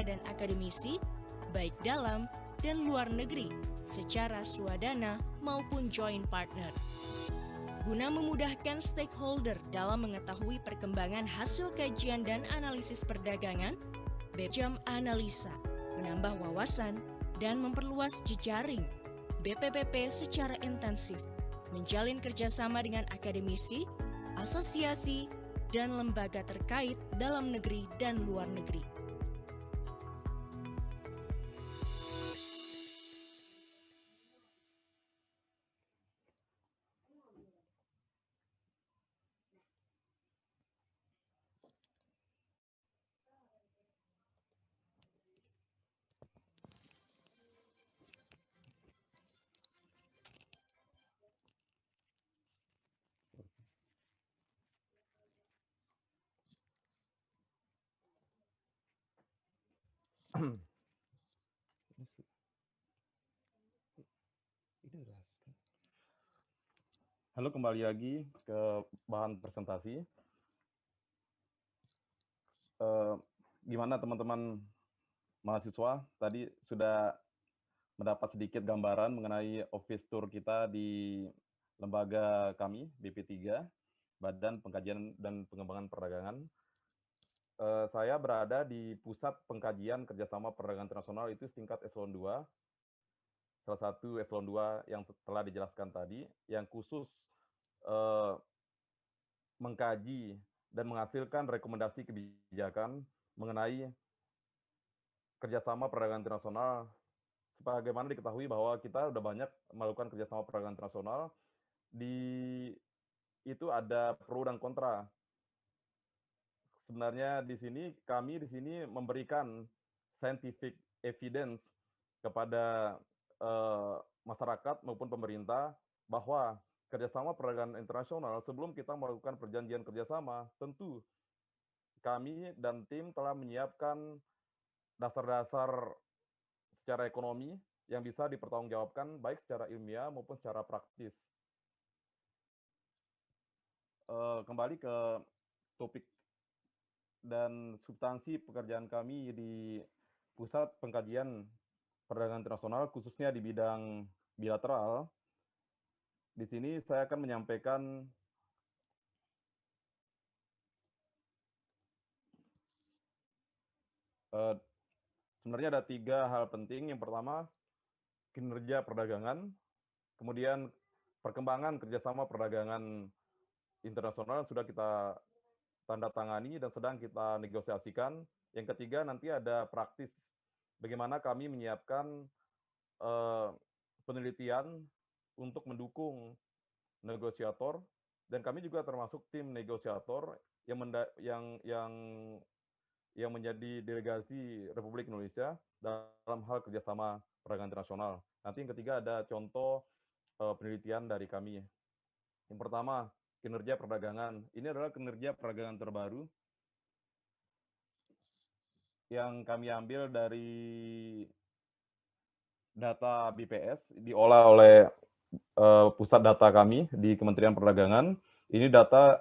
dan akademisi, baik dalam dan luar negeri, secara swadana maupun joint partner. Guna memudahkan stakeholder dalam mengetahui perkembangan hasil kajian dan analisis perdagangan, BPJAM Analisa menambah wawasan dan memperluas jejaring BPPP secara intensif, menjalin kerjasama dengan akademisi, asosiasi, dan lembaga terkait dalam negeri dan luar negeri. Halo, kembali lagi ke bahan presentasi. Gimana teman-teman mahasiswa? Tadi sudah mendapat sedikit gambaran mengenai office tour kita di lembaga kami, BP3, Badan Pengkajian dan Pengembangan Perdagangan. Saya berada di Pusat Pengkajian Kerjasama Perdagangan Internasional, itu setingkat eselon 2, salah satu eselon 2 yang telah dijelaskan tadi, yang khusus mengkaji dan menghasilkan rekomendasi kebijakan mengenai kerjasama perdagangan internasional. Sebagaimana diketahui bahwa kita sudah banyak melakukan kerjasama perdagangan internasional, itu ada pro dan kontra. Sebenarnya kami di sini memberikan scientific evidence kepada masyarakat maupun pemerintah bahwa kerjasama perdagangan internasional, sebelum kita melakukan perjanjian kerjasama, tentu kami dan tim telah menyiapkan dasar-dasar secara ekonomi yang bisa dipertanggungjawabkan baik secara ilmiah maupun secara praktis. Kembali ke topik dan substansi pekerjaan kami di Pusat Pengkajian Perdagangan Internasional, khususnya di bidang bilateral. Di sini saya akan menyampaikan sebenarnya ada 3 hal penting. Yang pertama, kinerja perdagangan, kemudian perkembangan kerjasama perdagangan internasional sudah kita tanda tangani dan sedang kita negosiasikan. Yang ketiga, nanti ada praktis, bagaimana kami menyiapkan penelitian untuk mendukung negosiator, dan kami juga termasuk tim negosiator yang menjadi delegasi Republik Indonesia dalam hal kerjasama perdagangan internasional. Nanti yang ketiga ada contoh penelitian dari kami. Yang pertama, kinerja perdagangan. Ini adalah kinerja perdagangan terbaru yang kami ambil dari data BPS, diolah oleh pusat data kami di Kementerian Perdagangan. Ini data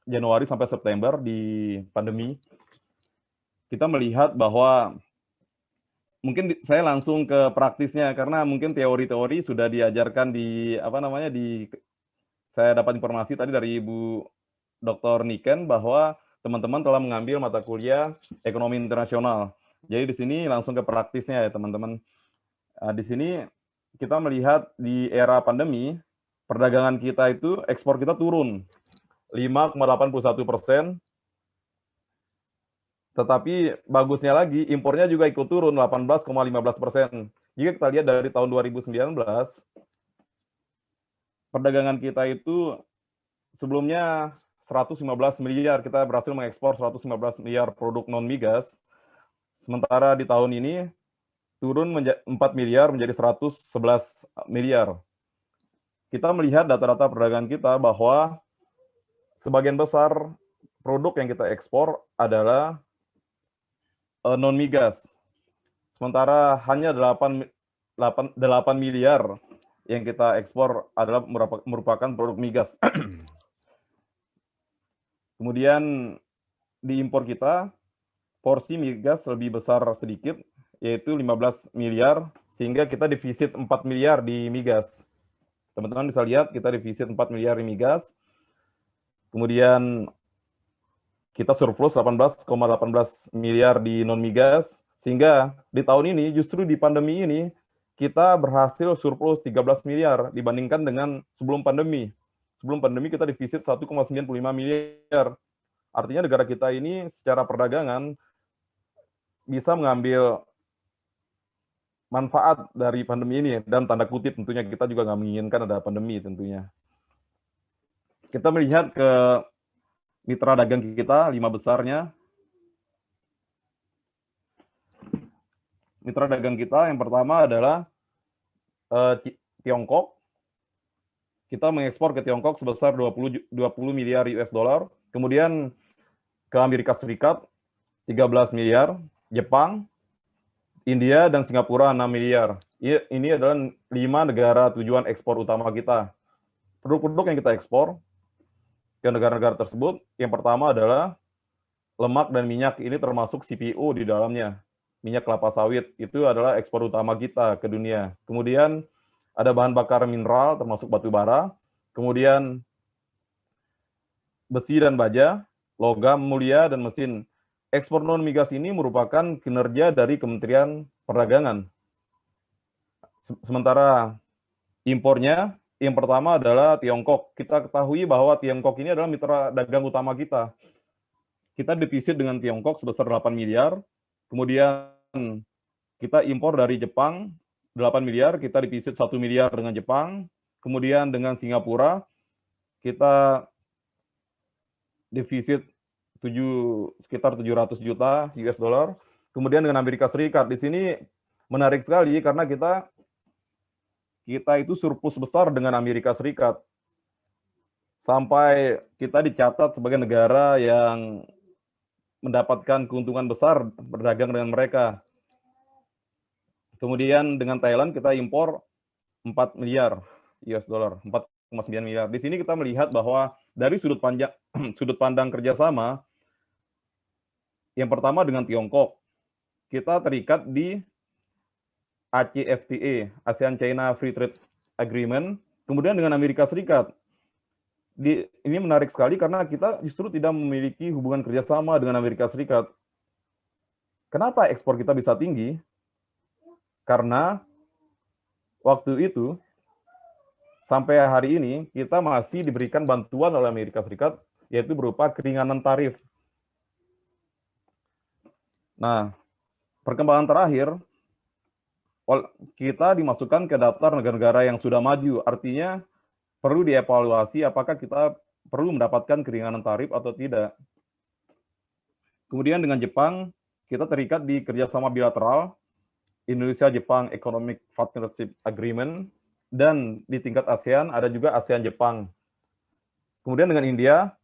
Januari sampai September di pandemi. Kita melihat bahwa mungkin saya langsung ke praktisnya, karena mungkin teori-teori sudah diajarkan saya dapat informasi tadi dari Ibu Dr. Niken bahwa teman-teman telah mengambil mata kuliah ekonomi internasional. Jadi di sini langsung ke praktisnya ya teman-teman. Di sini kita melihat di era pandemi, perdagangan kita itu, ekspor kita turun 5,81%, tetapi bagusnya lagi, impornya juga ikut turun 18,15%. Jika kita lihat dari tahun 2019, perdagangan kita itu sebelumnya 115 miliar, kita berhasil mengekspor 115 miliar produk non-migas. Sementara di tahun ini turun 4 miliar menjadi 111 miliar. Kita melihat data-data perdagangan kita bahwa sebagian besar produk yang kita ekspor adalah non-migas. Sementara hanya 8 miliar yang kita ekspor adalah merupakan produk migas. Kemudian di impor kita porsi migas lebih besar sedikit, yaitu 15 miliar, sehingga kita defisit 4 miliar di migas. Teman-teman bisa lihat kita defisit 4 miliar di migas, kemudian kita surplus 18,18 miliar di non-migas, sehingga di tahun ini, justru di pandemi ini, kita berhasil surplus 13 miliar dibandingkan dengan sebelum pandemi. Sebelum pandemi kita defisit 1,95 miliar. Artinya negara kita ini secara perdagangan bisa mengambil manfaat dari pandemi ini, dan tanda kutip tentunya kita juga nggak menginginkan ada pandemi tentunya. Kita melihat ke mitra dagang kita, 5 besarnya. Mitra dagang kita yang pertama adalah Tiongkok. Kita mengekspor ke Tiongkok sebesar 20 miliar US dollar. Kemudian ke Amerika Serikat 13 miliar, Jepang, India, dan Singapura 6 miliar. Ini adalah 5 negara tujuan ekspor utama kita. Produk-produk yang kita ekspor ke negara-negara tersebut, yang pertama adalah lemak dan minyak. Ini termasuk CPO di dalamnya. Minyak kelapa sawit, itu adalah ekspor utama kita ke dunia. Kemudian ada bahan bakar mineral, termasuk batu bara. Kemudian besi dan baja, logam mulia, dan mesin. Ekspor non-migas ini merupakan kinerja dari Kementerian Perdagangan. Sementara impornya, yang pertama adalah Tiongkok. Kita ketahui bahwa Tiongkok ini adalah mitra dagang utama kita. Kita defisit dengan Tiongkok sebesar 8 miliar. Kemudian kita impor dari Jepang 8 miliar, kita defisit 1 miliar dengan Jepang. Kemudian dengan Singapura, kita defisit sekitar 700 juta US dollar. Kemudian dengan Amerika Serikat, di sini menarik sekali karena kita itu surplus besar dengan Amerika Serikat. Sampai kita dicatat sebagai negara yang mendapatkan keuntungan besar berdagang dengan mereka. Kemudian dengan Thailand kita impor 4 miliar US dollar, 4,9 miliar. Di sini kita melihat bahwa dari sudut pandang kerjasama, yang pertama dengan Tiongkok, kita terikat di ACFTA, ASEAN China Free Trade Agreement. Kemudian dengan Amerika Serikat, ini menarik sekali karena kita justru tidak memiliki hubungan kerjasama dengan Amerika Serikat. Kenapa ekspor kita bisa tinggi? Karena waktu itu, sampai hari ini, kita masih diberikan bantuan oleh Amerika Serikat, yaitu berupa keringanan tarif. Nah, perkembangan terakhir, kita dimasukkan ke daftar negara-negara yang sudah maju. Artinya, perlu dievaluasi apakah kita perlu mendapatkan keringanan tarif atau tidak. Kemudian dengan Jepang, kita terikat di kerjasama bilateral, Indonesia-Jepang Economic Partnership Agreement, dan di tingkat ASEAN ada juga ASEAN-Jepang. Kemudian dengan India,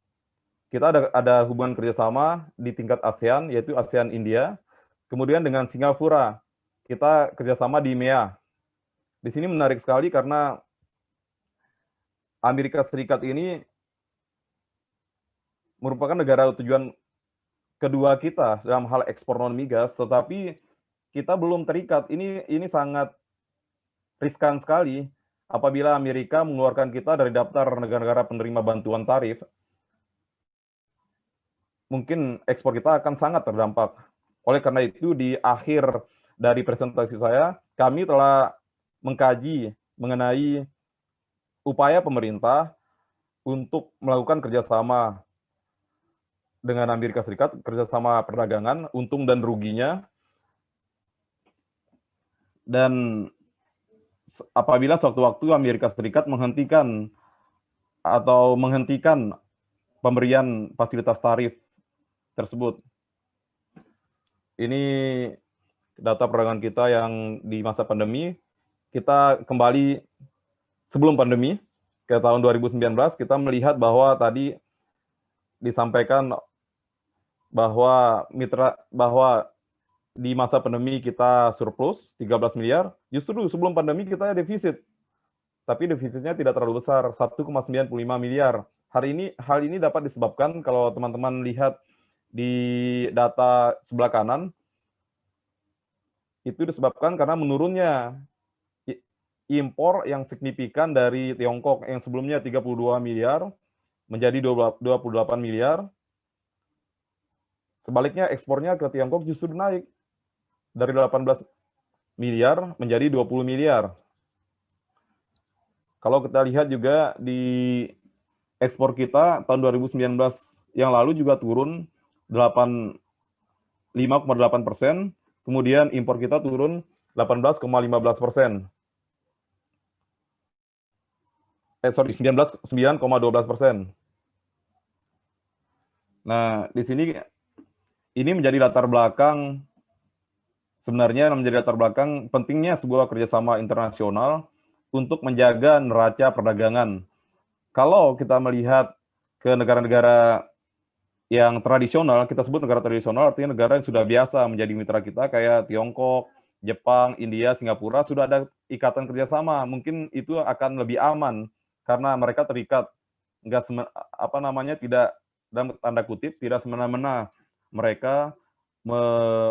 kita ada hubungan kerjasama di tingkat ASEAN, yaitu ASEAN-India. Kemudian dengan Singapura, kita kerjasama di MEA. Di sini menarik sekali karena Amerika Serikat ini merupakan negara tujuan kedua kita dalam hal ekspor non-migas, tetapi kita belum terikat. Ini sangat riskan sekali apabila Amerika mengeluarkan kita dari daftar negara-negara penerima bantuan tarif. Mungkin ekspor kita akan sangat terdampak. Oleh karena itu, di akhir dari presentasi saya, kami telah mengkaji mengenai upaya pemerintah untuk melakukan kerjasama dengan Amerika Serikat, kerjasama perdagangan, untung dan ruginya. Dan apabila suatu waktu Amerika Serikat menghentikan pemberian fasilitas tarif tersebut. Ini data perdagangan kita yang di masa pandemi. Kita kembali sebelum pandemi ke tahun 2019, kita melihat bahwa tadi disampaikan bahwa di masa pandemi kita surplus 13 miliar, justru sebelum pandemi kita defisit. Tapi defisitnya tidak terlalu besar, 1,95 miliar. Hal ini dapat disebabkan kalau teman-teman lihat di data sebelah kanan, itu disebabkan karena menurunnya impor yang signifikan dari Tiongkok yang sebelumnya 32 miliar menjadi 28 miliar. Sebaliknya ekspornya ke Tiongkok justru naik dari 18 miliar menjadi 20 miliar. Kalau kita lihat juga di ekspor kita tahun 2019 yang lalu juga turun 5,8%, kemudian impor kita turun 18,15%. 9,12%. Nah, di sini ini menjadi latar belakang, sebenarnya menjadi latar belakang pentingnya sebuah kerjasama internasional untuk menjaga neraca perdagangan. Kalau kita melihat ke negara-negara yang tradisional, kita sebut negara tradisional artinya negara yang sudah biasa menjadi mitra kita kayak Tiongkok, Jepang, India, Singapura, sudah ada ikatan kerjasama. Mungkin itu akan lebih aman karena mereka terikat, tidak dalam tanda kutip tidak semena-mena mereka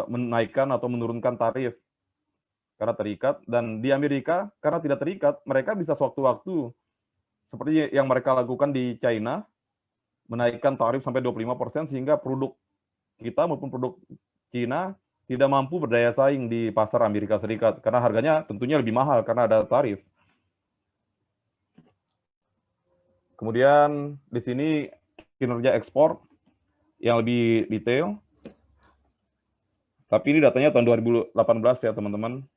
menaikkan atau menurunkan tarif karena terikat. Dan di Amerika karena tidak terikat, mereka bisa sewaktu-waktu seperti yang mereka lakukan di China, menaikkan tarif sampai 25% sehingga produk kita maupun produk Cina tidak mampu berdaya saing di pasar Amerika Serikat karena harganya tentunya lebih mahal karena ada tarif. Kemudian di sini kinerja ekspor yang lebih detail. Tapi ini datanya tahun 2018 ya, teman-teman.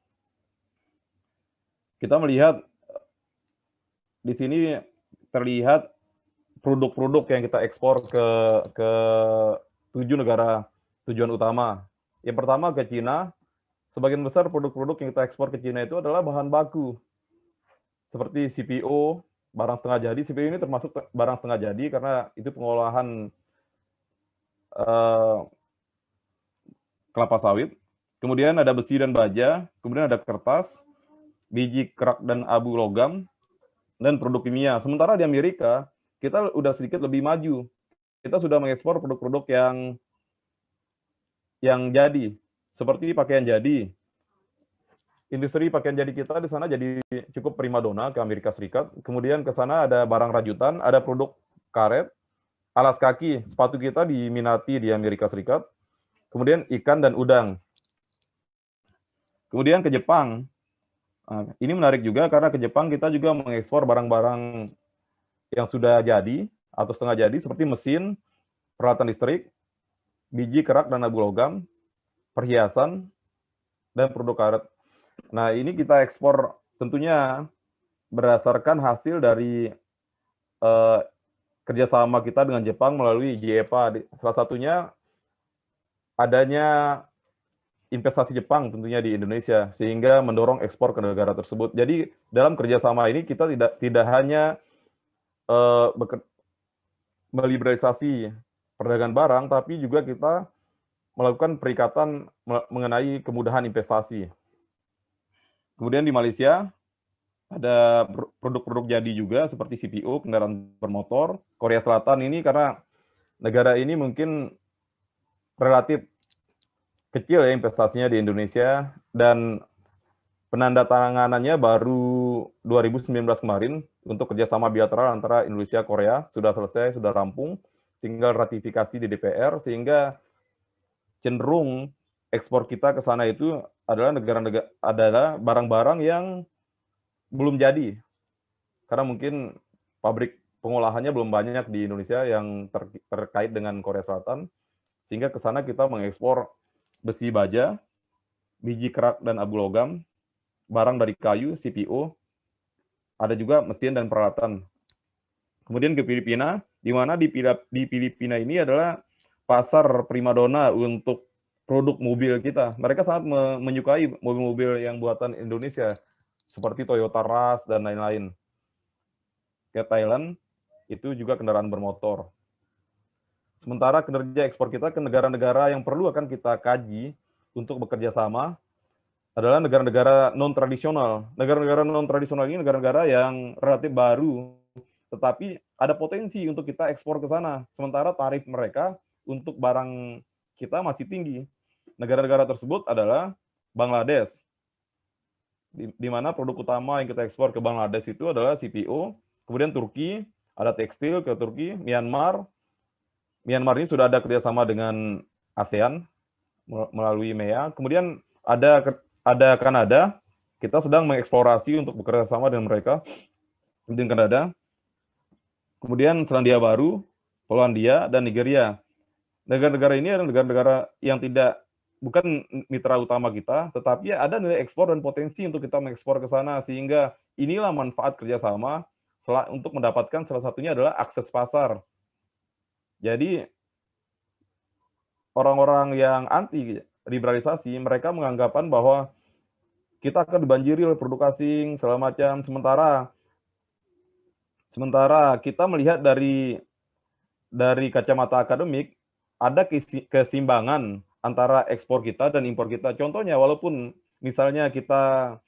Kita melihat di sini terlihat produk-produk yang kita ekspor ke 7 negara tujuan utama. Yang pertama ke Cina. Sebagian besar produk-produk yang kita ekspor ke Cina itu adalah bahan baku. Seperti CPO, barang setengah jadi. CPO ini termasuk barang setengah jadi karena itu pengolahan kelapa sawit. Kemudian ada besi dan baja, kemudian ada kertas, biji kerak dan abu logam, dan produk kimia. Sementara di Amerika, kita udah sedikit lebih maju. Kita sudah mengekspor produk-produk yang jadi, seperti pakaian jadi. Industri pakaian jadi kita di sana jadi cukup primadona ke Amerika Serikat. Kemudian ke sana ada barang rajutan, ada produk karet, alas kaki, sepatu kita diminati di Amerika Serikat. Kemudian ikan dan udang. Kemudian ke Jepang. Nah, ini menarik juga karena ke Jepang kita juga mengekspor barang-barang yang sudah jadi atau setengah jadi seperti mesin, peralatan listrik, biji kerak dan abu logam, perhiasan, dan produk karet. Nah, ini kita ekspor tentunya berdasarkan hasil dari kerjasama kita dengan Jepang melalui JEPA. Salah satunya adanya investasi Jepang tentunya di Indonesia, sehingga mendorong ekspor ke negara tersebut. Jadi dalam kerjasama ini kita tidak hanya meliberalisasi perdagangan barang, tapi juga kita melakukan perikatan mengenai kemudahan investasi. Kemudian di Malaysia ada produk-produk jadi juga seperti CPO, kendaraan bermotor. Korea Selatan ini karena negara ini mungkin relatif kecil ya investasinya di Indonesia dan penandatanganannya baru 2019 kemarin untuk kerjasama bilateral antara Indonesia Korea sudah selesai, sudah rampung, tinggal ratifikasi di DPR sehingga cenderung ekspor kita ke sana itu adalah barang-barang yang belum jadi karena mungkin pabrik pengolahannya belum banyak di Indonesia yang terkait dengan Korea Selatan, sehingga ke sana kita mengekspor besi baja, biji kerak dan abu logam, barang dari kayu, CPO, ada juga mesin dan peralatan. Kemudian ke Filipina, di mana di Filipina ini adalah pasar primadona untuk produk mobil kita. Mereka sangat menyukai mobil-mobil yang buatan Indonesia, seperti Toyota Rush dan lain-lain. Ke Thailand, itu juga kendaraan bermotor. Sementara kinerja ekspor kita ke negara-negara yang perlu akan kita kaji untuk bekerja sama adalah negara-negara non-tradisional. Negara-negara non-tradisional ini negara-negara yang relatif baru, tetapi ada potensi untuk kita ekspor ke sana. Sementara tarif mereka untuk barang kita masih tinggi. Negara-negara tersebut adalah Bangladesh, di mana produk utama yang kita ekspor ke Bangladesh itu adalah CPO, kemudian Turki, ada tekstil ke Turki, Myanmar. Myanmar ini sudah ada kerjasama dengan ASEAN melalui MEA. Kemudian ada Kanada, kita sedang mengeksplorasi untuk bekerja sama dengan mereka, dengan Kanada. Kemudian Selandia Baru, Polandia, dan Nigeria. Negara-negara ini adalah negara-negara yang bukan mitra utama kita, tetapi ada nilai ekspor dan potensi untuk kita mengekspor ke sana, sehingga inilah manfaat kerjasama untuk mendapatkan salah satunya adalah akses pasar. Jadi orang-orang yang anti liberalisasi, mereka menganggapan bahwa kita akan dibanjiri oleh produk asing, segala macam, sementara kita melihat dari kacamata akademik, ada keseimbangan antara ekspor kita dan impor kita. Contohnya, walaupun misalnya kita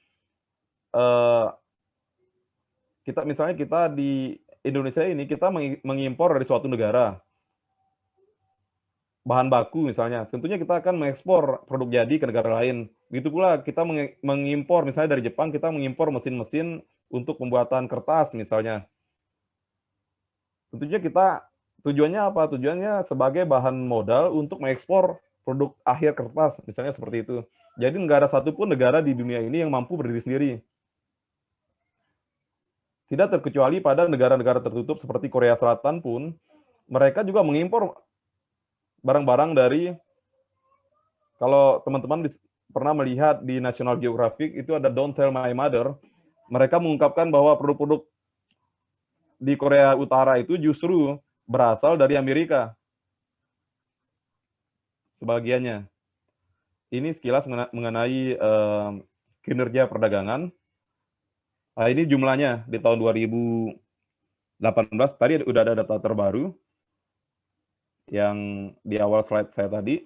di Indonesia ini, kita mengimpor dari suatu negara, bahan baku misalnya, tentunya kita akan mengekspor produk jadi ke negara lain. Begitu pula kita mengimpor, misalnya dari Jepang, kita mengimpor mesin-mesin untuk pembuatan kertas misalnya. Tentunya tujuannya apa? Tujuannya sebagai bahan modal untuk mengekspor produk akhir kertas, misalnya seperti itu. Jadi nggak ada satupun negara di dunia ini yang mampu berdiri sendiri. Tidak terkecuali pada negara-negara tertutup seperti Korea Selatan pun, mereka juga mengimpor barang-barang dari, kalau teman-teman pernah melihat di National Geographic, itu ada Don't Tell My Mother, mereka mengungkapkan bahwa produk-produk di Korea Utara itu justru berasal dari Amerika, sebagiannya. Ini sekilas mengenai kinerja perdagangan. Nah, ini jumlahnya di tahun 2018, tadi udah ada data terbaru, yang di awal slide saya tadi.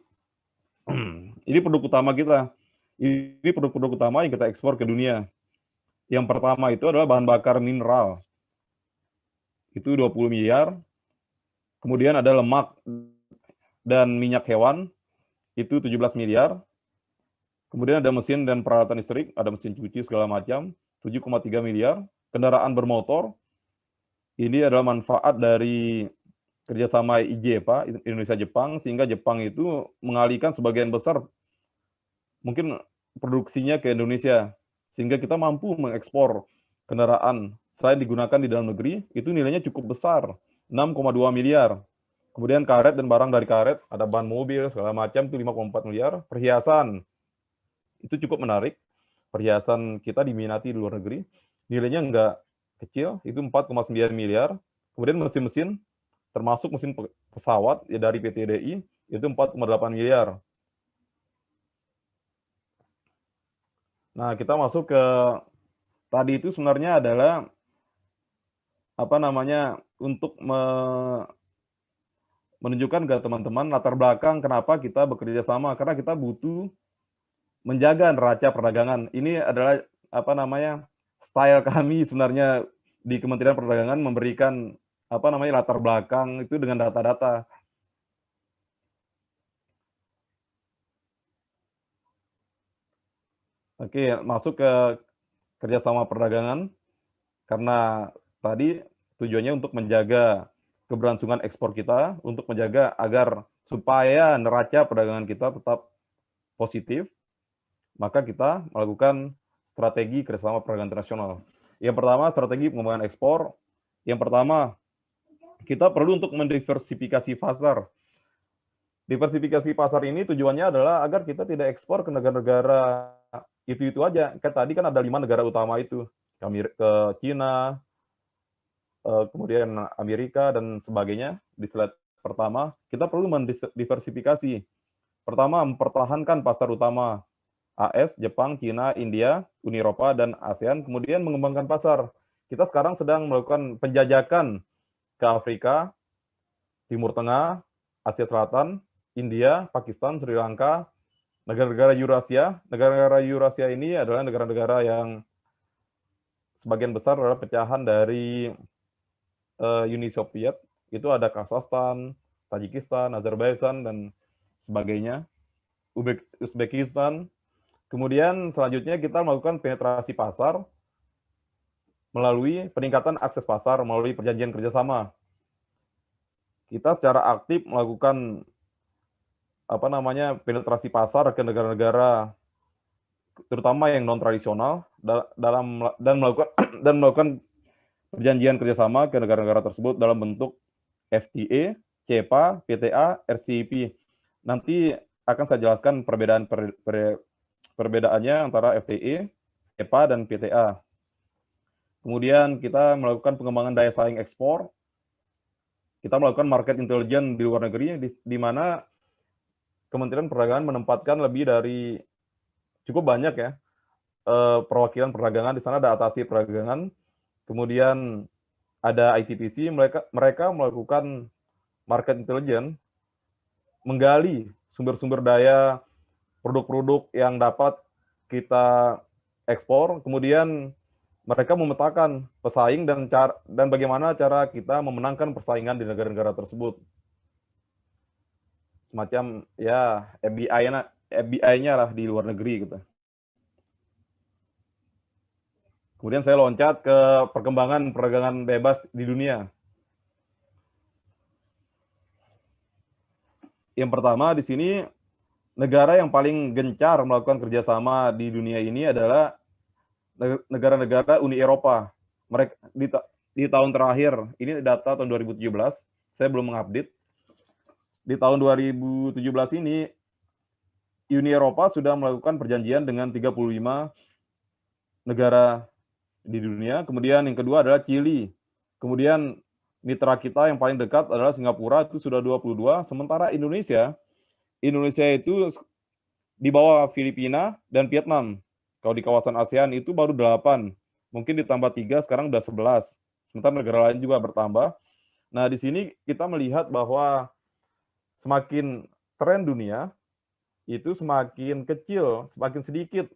Ini produk utama kita. Ini produk-produk utama yang kita ekspor ke dunia. Yang pertama itu adalah bahan bakar mineral. Itu 20 miliar. Kemudian ada lemak dan minyak hewan. Itu 17 miliar. Kemudian ada mesin dan peralatan listrik, ada mesin cuci segala macam, 7,3 miliar. Kendaraan bermotor. Ini adalah manfaat dari kerjasama IJEPA, Indonesia-Jepang, sehingga Jepang itu mengalihkan sebagian besar mungkin produksinya ke Indonesia, sehingga kita mampu mengekspor kendaraan selain digunakan di dalam negeri, itu nilainya cukup besar, 6,2 miliar. Kemudian karet dan barang dari karet, ada ban mobil, segala macam, itu 5,4 miliar. Perhiasan, itu cukup menarik. Perhiasan kita diminati di luar negeri, nilainya enggak kecil, itu 4,9 miliar. Kemudian mesin-mesin, termasuk mesin pesawat ya dari PT DI, itu 4,8 miliar. Nah, kita masuk ke tadi itu sebenarnya adalah untuk menunjukkan ke teman-teman latar belakang kenapa kita bekerja sama, karena kita butuh menjaga neraca perdagangan. Ini adalah style kami sebenarnya di Kementerian Perdagangan, memberikan latar belakang itu dengan data-data. Oke, masuk ke kerjasama perdagangan, karena tadi tujuannya untuk menjaga keberlangsungan ekspor kita, untuk menjaga agar supaya neraca perdagangan kita tetap positif, maka kita melakukan strategi kerjasama perdagangan internasional. Yang pertama, strategi pengembangan ekspor. Yang pertama, kita perlu untuk mendiversifikasi pasar. Diversifikasi pasar ini tujuannya adalah agar kita tidak ekspor ke negara-negara itu aja. Tadi kan ada 5 negara utama itu, ke Cina, kemudian Amerika, dan sebagainya. Di slide pertama, kita perlu mendiversifikasi. Pertama, mempertahankan pasar utama, AS, Jepang, Cina, India, Uni Eropa, dan ASEAN, kemudian mengembangkan pasar. Kita sekarang sedang melakukan penjajakan ke Afrika, Timur Tengah, Asia Selatan, India, Pakistan, Sri Lanka, negara-negara Eurasia. Negara-negara Eurasia ini adalah negara-negara yang sebagian besar adalah pecahan dari Uni Soviet. Itu ada Kazakhstan, Tajikistan, Azerbaijan, dan sebagainya, Uzbekistan. Kemudian selanjutnya kita melakukan penetrasi pasar melalui peningkatan akses pasar melalui perjanjian kerjasama. Kita secara aktif melakukan penetrasi pasar ke negara-negara terutama yang non tradisional dan melakukan perjanjian kerjasama ke negara-negara tersebut dalam bentuk FTA, CEPA, PTA, RCEP. Nanti akan saya jelaskan perbedaannya antara FTA, CEPA, dan PTA. Kemudian kita melakukan pengembangan daya saing ekspor. Kita melakukan market intelligence di luar negeri, di mana Kementerian Perdagangan menempatkan lebih dari cukup banyak ya perwakilan perdagangan. Di sana ada atasi perdagangan, kemudian ada ITPC. Mereka melakukan market intelligence, menggali sumber-sumber daya produk-produk yang dapat kita ekspor, kemudian mereka memetakan pesaing dan bagaimana cara kita memenangkan persaingan di negara-negara tersebut. Semacam ya FBI-nya lah di luar negeri gitu. Kemudian saya loncat ke perkembangan perdagangan bebas di dunia. Yang pertama di sini, negara yang paling gencar melakukan kerjasama di dunia ini adalah negara-negara Uni Eropa. Mereka di tahun terakhir, ini data tahun 2017, saya belum mengupdate. Di tahun 2017 ini, Uni Eropa sudah melakukan perjanjian dengan 35 negara di dunia. Kemudian yang kedua adalah Chili. Kemudian mitra kita yang paling dekat adalah Singapura, itu sudah 22. Sementara Indonesia itu di bawah Filipina dan Vietnam. Kalau di kawasan ASEAN itu baru 8. Mungkin ditambah 3, sekarang udah 11. Sementara negara lain juga bertambah. Nah, di sini kita melihat bahwa semakin tren dunia itu semakin kecil, semakin sedikit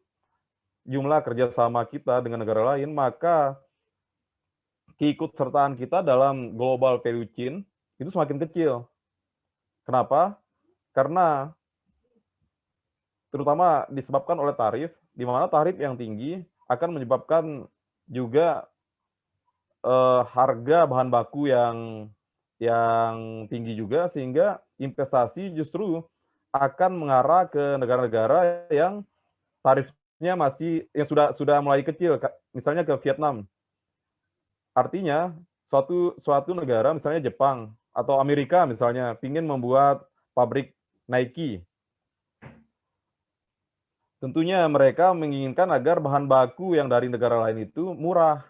jumlah kerjasama kita dengan negara lain, maka keikutsertaan kita dalam global value chain itu semakin kecil. Kenapa? Karena terutama disebabkan oleh tarif, di mana tarif yang tinggi akan menyebabkan juga harga bahan baku yang tinggi juga, sehingga investasi justru akan mengarah ke negara-negara yang tarifnya yang sudah mulai kecil, misalnya ke Vietnam. Artinya suatu negara, misalnya Jepang atau Amerika misalnya, ingin membuat pabrik Nike. Tentunya mereka menginginkan agar bahan baku yang dari negara lain itu murah,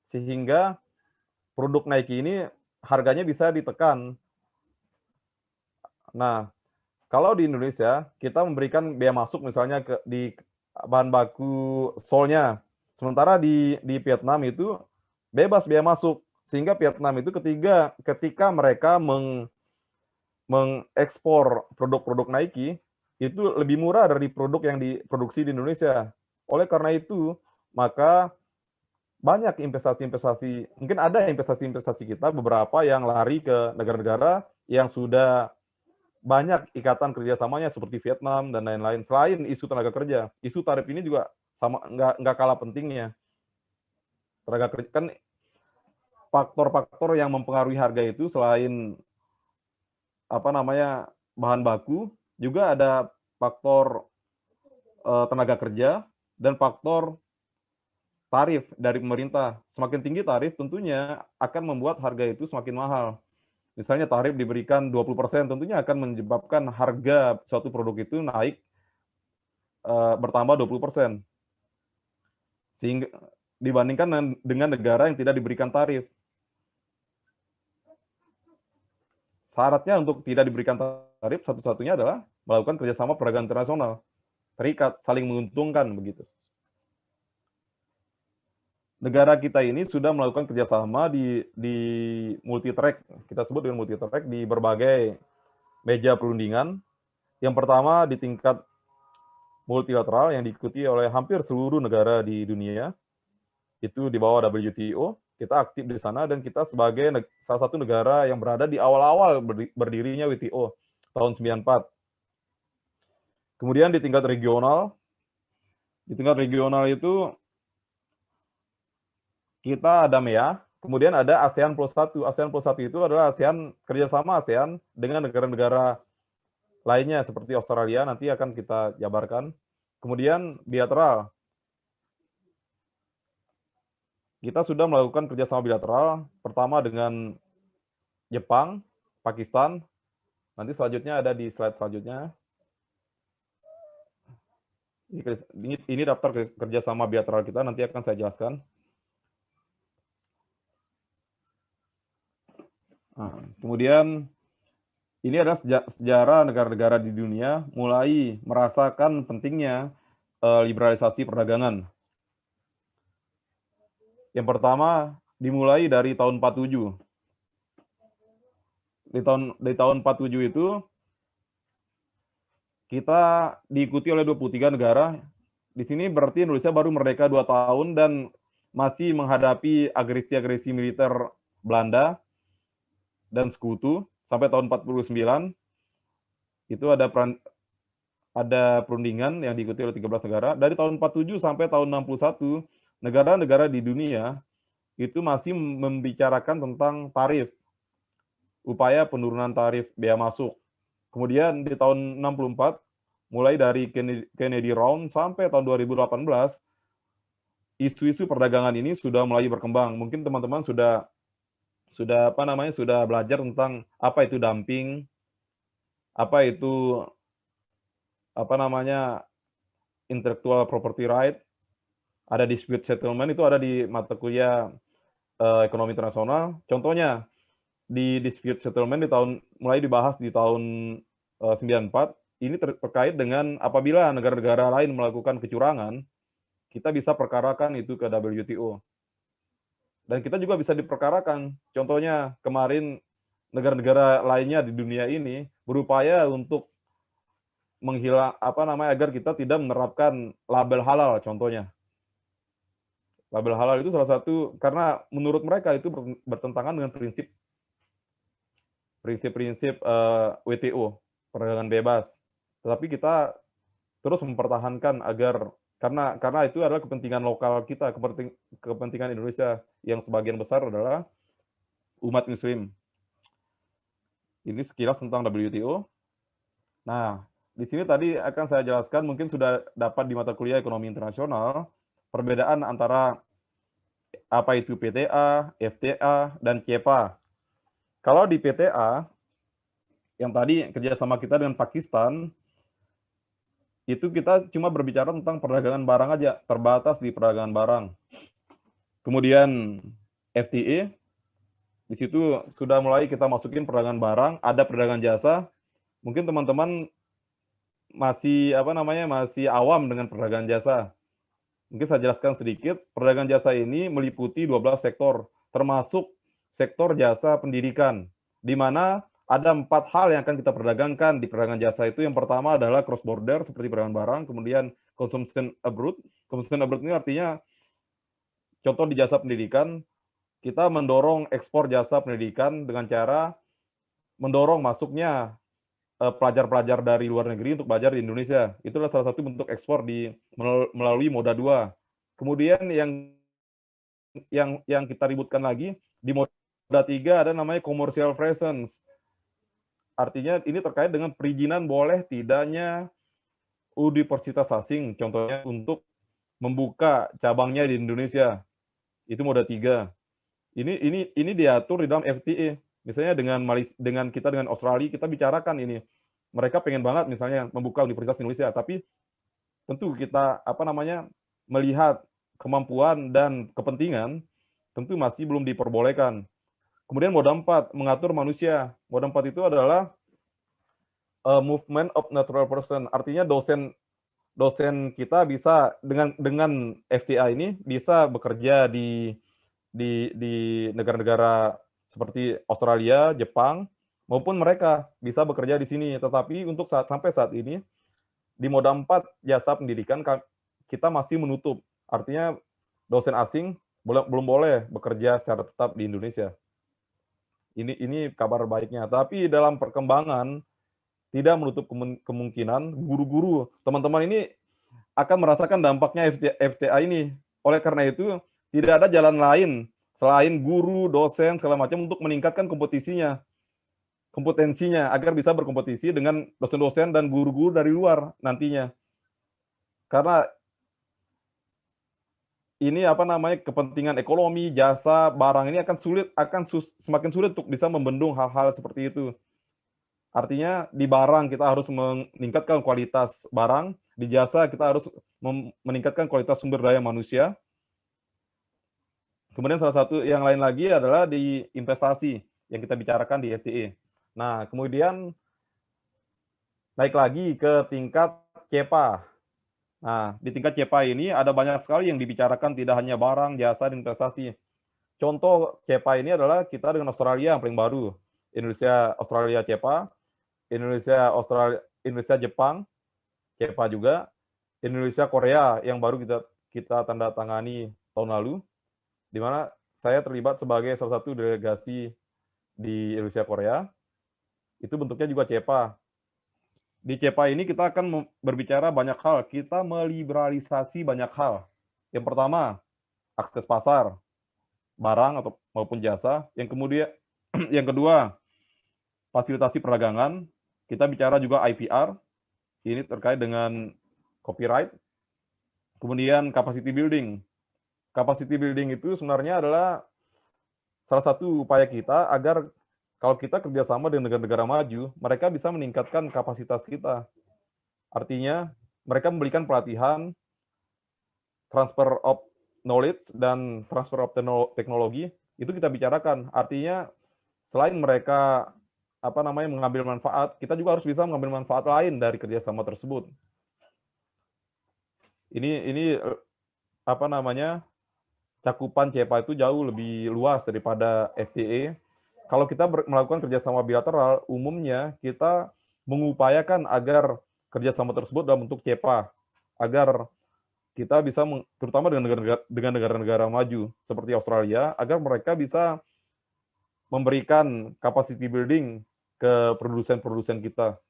sehingga produk Nike ini harganya bisa ditekan. Nah, kalau di Indonesia, kita memberikan bea masuk misalnya di bahan baku solnya, sementara di Vietnam itu bebas bea masuk, sehingga Vietnam itu ketika mereka mengekspor produk-produk Nike, itu lebih murah dari produk yang diproduksi di Indonesia. Oleh karena itu, maka banyak investasi-investasi, mungkin ada investasi-investasi kita beberapa yang lari ke negara-negara yang sudah banyak ikatan kerjasamanya seperti Vietnam dan lain-lain. Selain isu tenaga kerja, isu tarif ini juga sama nggak kalah pentingnya. Tenaga kerja kan faktor-faktor yang mempengaruhi harga itu selain bahan baku, juga ada faktor tenaga kerja dan faktor tarif dari pemerintah. Semakin tinggi tarif tentunya akan membuat harga itu semakin mahal. Misalnya tarif diberikan 20%, tentunya akan menyebabkan harga suatu produk itu naik bertambah 20%. Sehingga dibandingkan dengan negara yang tidak diberikan tarif. Syaratnya untuk tidak diberikan tarif satu-satunya adalah melakukan kerjasama perdagangan internasional, terikat, saling menguntungkan begitu. Negara kita ini sudah melakukan kerjasama di multi-track, kita sebut dengan multi-track, di berbagai meja perundingan. Yang pertama di tingkat multilateral yang diikuti oleh hampir seluruh negara di dunia, itu di bawah WTO. Kita aktif di sana dan kita sebagai salah satu negara yang berada di awal-awal berdirinya WTO tahun 94. Kemudian di tingkat regional itu kita ada MEA, kemudian ada ASEAN Plus 1. ASEAN Plus 1 itu adalah kerjasama ASEAN dengan negara-negara lainnya seperti Australia, nanti akan kita jabarkan. Kemudian bilateral. Kita sudah melakukan kerjasama bilateral, pertama dengan Jepang, Pakistan, nanti selanjutnya ada di slide selanjutnya. Ini daftar kerjasama bilateral kita, nanti akan saya jelaskan. Nah, kemudian ini adalah sejarah negara-negara di dunia mulai merasakan pentingnya liberalisasi perdagangan. Yang pertama dimulai dari tahun 47. Di tahun 47 itu kita diikuti oleh 23 negara. Di sini berarti Indonesia baru merdeka 2 tahun dan masih menghadapi agresi-agresi militer Belanda dan sekutu sampai tahun 49. Itu ada perundingan yang diikuti oleh 13 negara. Dari tahun 47 sampai tahun 61, negara-negara di dunia itu masih membicarakan tentang tarif, upaya penurunan tarif bea masuk. Kemudian di tahun 64, mulai dari Kennedy Round sampai tahun 2018, isu-isu perdagangan ini sudah mulai berkembang. Mungkin teman-teman sudah belajar tentang apa itu dumping, apa itu intellectual property right, ada dispute settlement, itu ada di mata kuliah ekonomi internasional. Contohnya di dispute settlement mulai dibahas di tahun 94, ini terkait dengan apabila negara-negara lain melakukan kecurangan, kita bisa perkarakan itu ke WTO. Dan kita juga bisa diperkarakan. Contohnya kemarin negara-negara lainnya di dunia ini berupaya untuk agar kita tidak menerapkan label halal, contohnya. Label halal itu salah satu, karena menurut mereka itu bertentangan dengan prinsip-prinsip WTO, perdagangan bebas. Tetapi kita terus mempertahankan agar, karena itu adalah kepentingan lokal kita, kepentingan Indonesia yang sebagian besar adalah umat Muslim. Ini sekilas tentang WTO. Nah, di sini tadi akan saya jelaskan, mungkin sudah dapat di mata kuliah ekonomi internasional, perbedaan antara apa itu PTA, FTA, dan CEPA. Kalau di PTA, yang tadi kerjasama kita dengan Pakistan, itu kita cuma berbicara tentang perdagangan barang aja, terbatas di perdagangan barang. Kemudian FTA, di situ sudah mulai kita masukin perdagangan barang, ada perdagangan jasa. Mungkin teman-teman masih awam dengan perdagangan jasa. Mungkin saya jelaskan sedikit, perdagangan jasa ini meliputi 12 sektor, termasuk sektor jasa pendidikan, di mana ada 4 hal yang akan kita perdagangkan di perdagangan jasa itu. Yang pertama adalah cross border seperti perdagangan barang, kemudian consumption abroad. Consumption abroad ini artinya, contoh di jasa pendidikan, kita mendorong ekspor jasa pendidikan dengan cara mendorong masuknya pelajar-pelajar dari luar negeri untuk belajar di Indonesia. Itulah salah satu bentuk ekspor melalui moda 2. Kemudian yang kita ributkan lagi, di moda 3 ada namanya commercial presence. Artinya ini terkait dengan perizinan boleh tidaknya universitas asing, contohnya untuk membuka cabangnya di Indonesia. Itu moda 3. Ini diatur di dalam FTA. Misalnya dengan Australia, kita bicarakan ini. Mereka pengen banget misalnya membuka universitas Indonesia, tapi tentu kita melihat kemampuan dan kepentingan, tentu masih belum diperbolehkan. Kemudian moda 4, mengatur manusia. Moda 4 itu adalah movement of natural person. Artinya dosen kita bisa dengan FTA ini bisa bekerja di negara-negara seperti Australia, Jepang, maupun mereka bisa bekerja di sini. Tetapi untuk sampai saat ini, di moda 4 jasa pendidikan kita masih menutup. Artinya dosen asing belum boleh bekerja secara tetap di Indonesia. Ini kabar baiknya. Tapi dalam perkembangan tidak menutup kemungkinan guru-guru teman-teman ini akan merasakan dampaknya FTA ini. Oleh karena itu, tidak ada jalan lain selain guru, dosen, segala macam untuk meningkatkan kompetensinya agar bisa berkompetisi dengan dosen-dosen dan guru-guru dari luar nantinya. Karena ini kepentingan ekonomi, jasa, barang ini akan semakin sulit untuk bisa membendung hal-hal seperti itu. Artinya di barang kita harus meningkatkan kualitas barang, di jasa kita harus meningkatkan kualitas sumber daya manusia. Kemudian salah satu yang lain lagi adalah di investasi yang kita bicarakan di FTA. Nah, kemudian naik lagi ke tingkat CEPA. Nah, di tingkat CEPA ini ada banyak sekali yang dibicarakan, tidak hanya barang, jasa, dan investasi. Contoh CEPA ini adalah kita dengan Australia yang paling baru. Indonesia, Australia CEPA, Indonesia Jepang, CEPA juga, Indonesia Korea yang baru kita tanda tangani tahun lalu, di mana saya terlibat sebagai salah satu delegasi di Indonesia Korea. Itu bentuknya juga CEPA. Di CEPA ini kita akan berbicara banyak hal, kita meliberalisasi banyak hal. Yang pertama, akses pasar, barang maupun jasa. Yang kedua, fasilitasi perdagangan. Kita bicara juga IPR, ini terkait dengan copyright. Kemudian capacity building. Capacity building itu sebenarnya adalah salah satu upaya kita agar kalau kita kerjasama dengan negara-negara maju, mereka bisa meningkatkan kapasitas kita. Artinya, mereka memberikan pelatihan, transfer of knowledge, dan transfer of teknologi, itu kita bicarakan. Artinya, selain mereka mengambil manfaat, kita juga harus bisa mengambil manfaat lain dari kerjasama tersebut. Ini cakupan CEPA itu jauh lebih luas daripada FTA. Kalau kita melakukan kerjasama bilateral, umumnya kita mengupayakan agar kerjasama tersebut dalam bentuk CEPA, agar kita bisa, terutama dengan negara-negara maju seperti Australia, agar mereka bisa memberikan capacity building ke produsen-produsen kita.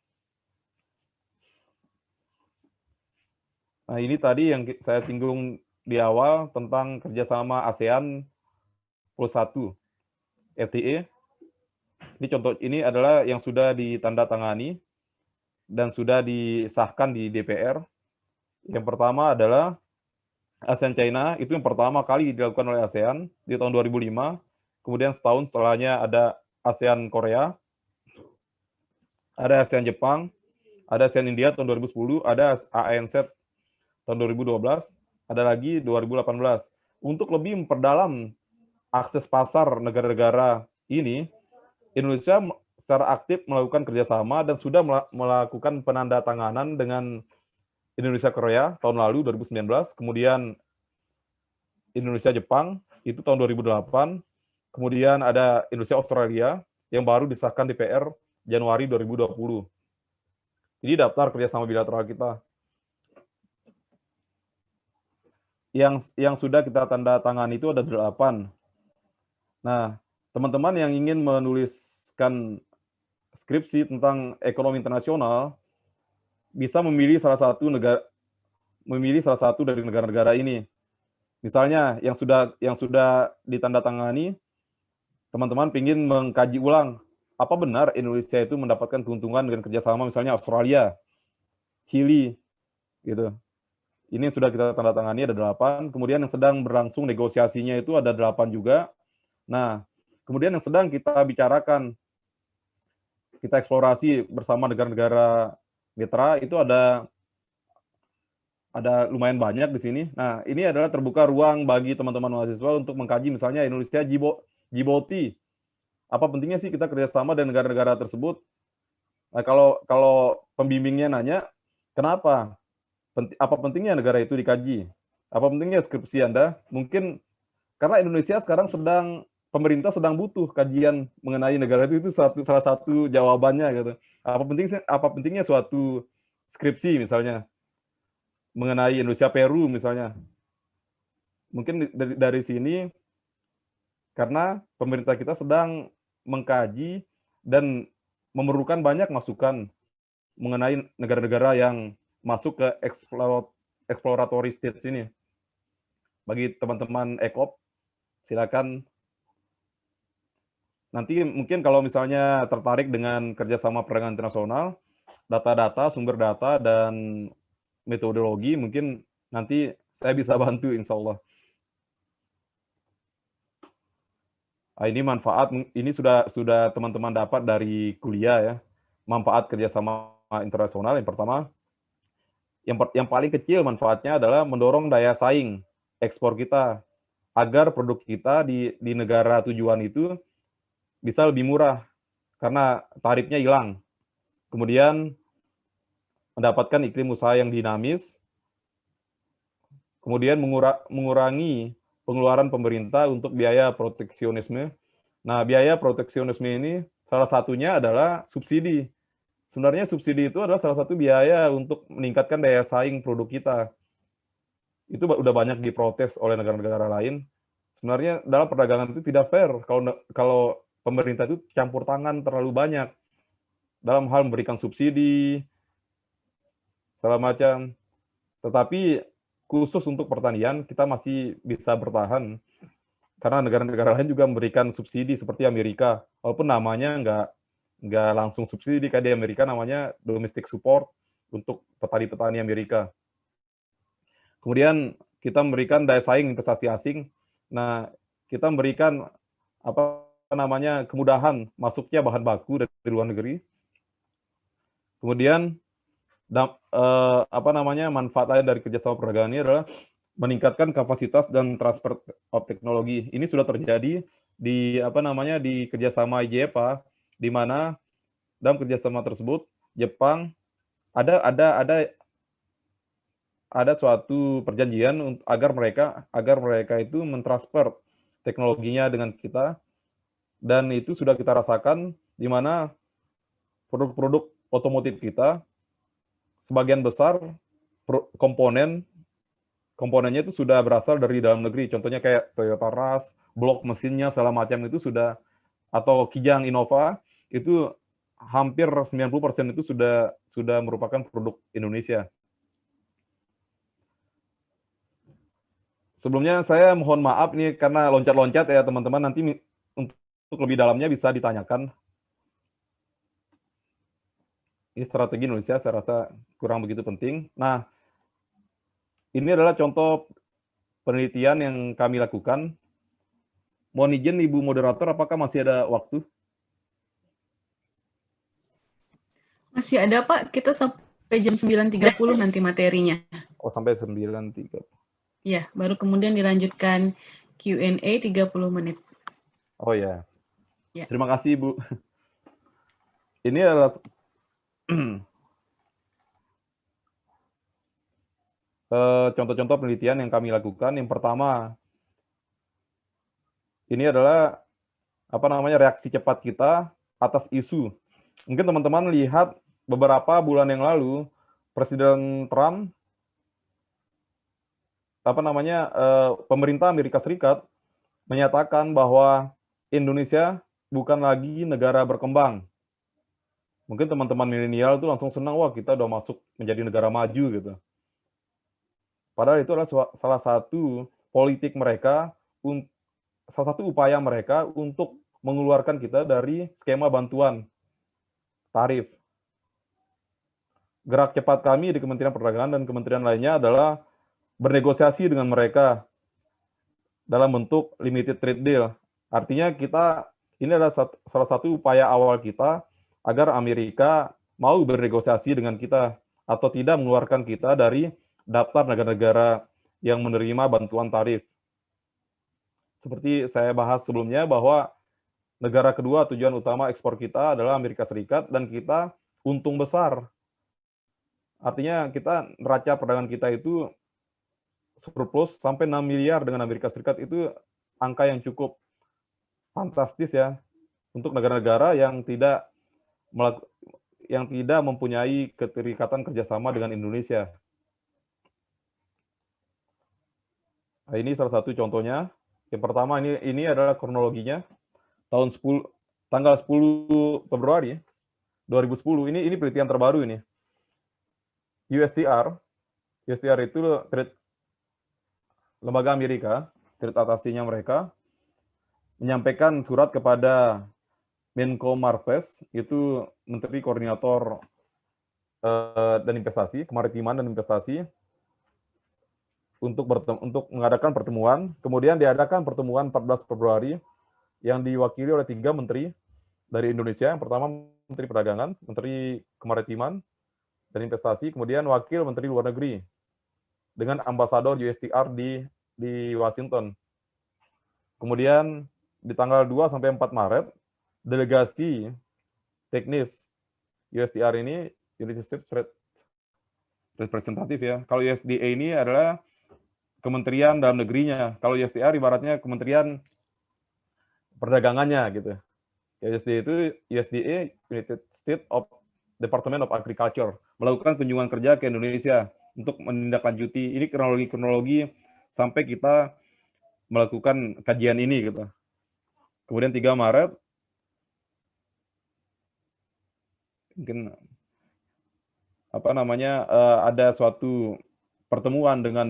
Nah, ini tadi yang saya singgung di awal tentang kerjasama ASEAN plus 1, FTA. Ini adalah yang sudah ditandatangani dan sudah disahkan di DPR. Yang pertama adalah ASEAN China, itu yang pertama kali dilakukan oleh ASEAN di tahun 2005. Kemudian setahun setelahnya ada ASEAN Korea, ada ASEAN Jepang, ada ASEAN India tahun 2010, ada ANZ tahun 2012, ada lagi 2018. Untuk lebih memperdalam akses pasar negara-negara ini, Indonesia secara aktif melakukan kerjasama dan sudah melakukan penandatanganan dengan Indonesia Korea tahun lalu 2019, kemudian Indonesia Jepang itu tahun 2008, kemudian ada Indonesia Australia yang baru disahkan DPR Januari 2020. Ini daftar kerjasama bilateral kita. Yang sudah kita tanda tangan itu ada 8. Nah, teman-teman yang ingin menuliskan skripsi tentang ekonomi internasional bisa memilih salah satu dari negara-negara ini. Misalnya yang sudah ditandatangani, teman-teman ingin mengkaji ulang apa benar Indonesia itu mendapatkan keuntungan dengan kerjasama misalnya Australia, Chili, gitu. Ini yang sudah kita tandatangani ada 8. Kemudian yang sedang berlangsung negosiasinya itu ada 8 juga. Nah, kemudian yang sedang kita bicarakan, kita eksplorasi bersama negara-negara mitra itu ada lumayan banyak di sini. Nah, ini adalah terbuka ruang bagi teman-teman mahasiswa untuk mengkaji misalnya Indonesia Djibouti. Apa pentingnya sih kita kerjasama dengan negara-negara tersebut? Nah, kalau pembimbingnya nanya, kenapa? Apa pentingnya negara itu dikaji? Apa pentingnya skripsi Anda? Mungkin karena Indonesia sekarang pemerintah sedang butuh kajian mengenai negara itu salah satu jawabannya gitu. Apa pentingnya suatu skripsi misalnya mengenai Indonesia Peru misalnya. mungkin dari sini karena pemerintah kita sedang mengkaji dan memerlukan banyak masukan mengenai negara-negara yang masuk ke exploratory stage ini. Bagi teman-teman ECOP, silakan nanti mungkin kalau misalnya tertarik dengan kerjasama perdagangan internasional, data-data, sumber data, dan metodologi mungkin nanti saya bisa bantu insya Allah. Nah, ini manfaat, ini sudah teman-teman dapat dari kuliah ya, manfaat kerjasama internasional. Yang pertama, yang paling kecil manfaatnya adalah mendorong daya saing ekspor kita, agar produk kita di negara tujuan itu bisa lebih murah, karena tarifnya hilang. Kemudian mendapatkan iklim usaha yang dinamis, kemudian mengurangi pengeluaran pemerintah untuk biaya proteksionisme. Nah, biaya proteksionisme ini salah satunya adalah subsidi. Sebenarnya subsidi itu adalah salah satu biaya untuk meningkatkan daya saing produk kita. Itu udah banyak diprotes oleh negara-negara lain. Sebenarnya dalam perdagangan itu tidak fair kalau pemerintah itu campur tangan terlalu banyak dalam hal memberikan subsidi, segala macam. Tetapi khusus untuk pertanian kita masih bisa bertahan karena negara-negara lain juga memberikan subsidi seperti Amerika, walaupun namanya nggak langsung subsidi kayak di Amerika, namanya domestic support untuk petani-petani Amerika. Kemudian kita memberikan daya saing investasi asing. Nah, kita memberikan kemudahan masuknya bahan baku dari luar negeri. Kemudian manfaat lain dari kerjasama perdagangan ini adalah meningkatkan kapasitas dan transfer of teknologi. Ini sudah terjadi di kerjasama IJEPA, di mana dalam kerjasama tersebut Jepang ada suatu perjanjian agar mereka itu mentransfer teknologinya dengan kita, dan itu sudah kita rasakan di mana produk-produk otomotif kita sebagian besar komponennya itu sudah berasal dari dalam negeri. Contohnya kayak Toyota Rush, blok mesinnya segala macam itu sudah, atau Kijang Innova itu hampir 90% itu sudah merupakan produk Indonesia. Sebelumnya saya mohon maaf nih karena loncat-loncat ya teman-teman, nanti untuk lebih dalamnya bisa ditanyakan. Ini strategi Indonesia saya rasa kurang begitu penting. Nah, ini adalah contoh penelitian yang kami lakukan. Mohon izin Ibu Moderator, apakah masih ada waktu? Masih ada Pak, kita sampai jam 9.30 nanti materinya. Oh, sampai 9.30. Ya, baru kemudian dilanjutkan Q&A 30 menit. Oh ya. Ya. Terima kasih Ibu. Ini adalah contoh-contoh penelitian yang kami lakukan. Yang pertama, ini adalah reaksi cepat kita atas isu. Mungkin teman-teman lihat beberapa bulan yang lalu Presiden Trump pemerintah Amerika Serikat menyatakan bahwa Indonesia bukan lagi negara berkembang. Mungkin teman-teman milenial itu langsung senang, wah kita udah masuk menjadi negara maju gitu. Padahal itu adalah salah satu politik mereka, salah satu upaya mereka untuk mengeluarkan kita dari skema bantuan tarif. Gerak cepat kami di Kementerian Perdagangan dan kementerian lainnya adalah bernegosiasi dengan mereka dalam bentuk limited trade deal. Artinya ini adalah salah satu upaya awal kita agar Amerika mau bernegosiasi dengan kita atau tidak mengeluarkan kita dari daftar negara-negara yang menerima bantuan tarif. Seperti saya bahas sebelumnya bahwa negara kedua tujuan utama ekspor kita adalah Amerika Serikat, dan kita untung besar. Artinya neraca perdagangan kita itu surplus sampai 6 miliar dengan Amerika Serikat, itu angka yang cukup fantastis ya untuk negara-negara yang tidak mempunyai keterikatan kerjasama dengan Indonesia. Nah, ini salah satu contohnya. Yang pertama ini adalah kronologinya tanggal 10 Februari 2010. Ini penelitian terbaru ini. USTR itu lembaga Amerika, trade atasnya mereka menyampaikan surat kepada Menko Marves, itu Menteri Koordinator dan Investasi, Kemaritiman dan Investasi, untuk mengadakan pertemuan. Kemudian diadakan pertemuan 14 Februari yang diwakili oleh 3 menteri dari Indonesia. Yang pertama Menteri Perdagangan, Menteri Kemaritiman dan Investasi, kemudian Wakil Menteri Luar Negeri dengan ambasador USTR di Washington. Kemudian di tanggal 2 sampai 4 Maret, delegasi teknis USTR ini, United States Trade Representative ya. Kalau USDA ini adalah Kementerian Dalam Negerinya. Kalau USTR ibaratnya Kementerian Perdagangannya gitu. USDA itu United States Department of Agriculture, melakukan kunjungan kerja ke Indonesia untuk menindaklanjuti ini kronologi sampai kita melakukan kajian ini gitu. Kemudian 3 Maret mungkin ada suatu pertemuan dengan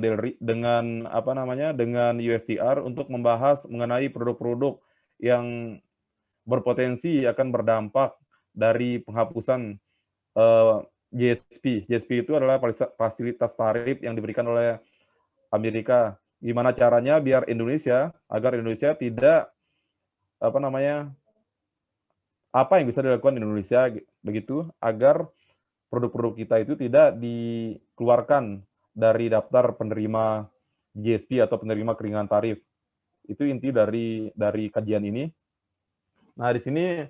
USTR untuk membahas mengenai produk-produk yang berpotensi akan berdampak dari penghapusan GSP. GSP itu adalah fasilitas tarif yang diberikan oleh Amerika. Gimana caranya biar agar Indonesia tidak apa yang bisa dilakukan di Indonesia begitu agar produk-produk kita itu tidak dikeluarkan dari daftar penerima GSP atau penerima keringanan tarif. Itu inti dari kajian ini. Nah, di sini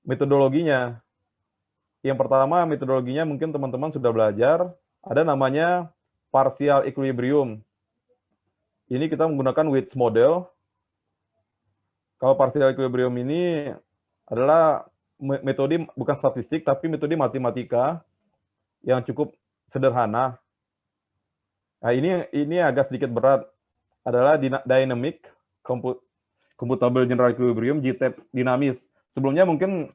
metodologinya. Yang pertama, metodologinya mungkin teman-teman sudah belajar, ada namanya partial equilibrium. Ini kita menggunakan Witts model. Kalau partial equilibrium ini adalah metode bukan statistik, tapi metode matematika yang cukup sederhana. Nah, ini agak sedikit berat. Adalah dynamic computable general equilibrium, GTEP dinamis. Sebelumnya mungkin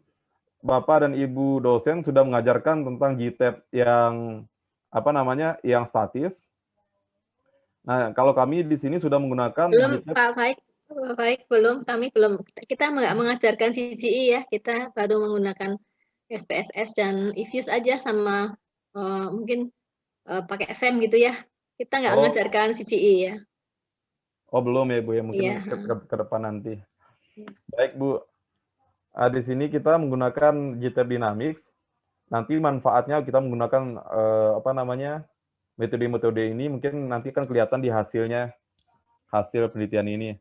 Bapak dan Ibu dosen sudah mengajarkan tentang GTEP yang yang statis. Nah, kalau kami di sini sudah menggunakan belum GTEP. Pak Faik, kami belum. Kita nggak mengajarkan CGI ya, kita baru menggunakan SPSS dan EViews aja sama mungkin pakai SEM gitu ya. Kita nggak mengajarkan CGI ya. Oh, belum ya Bu ya, mungkin ke depan nanti. Baik Bu. Di sini kita menggunakan GTEP Dynamics. Nanti manfaatnya kita menggunakan metode-metode ini mungkin nanti akan kelihatan di hasil penelitian ini.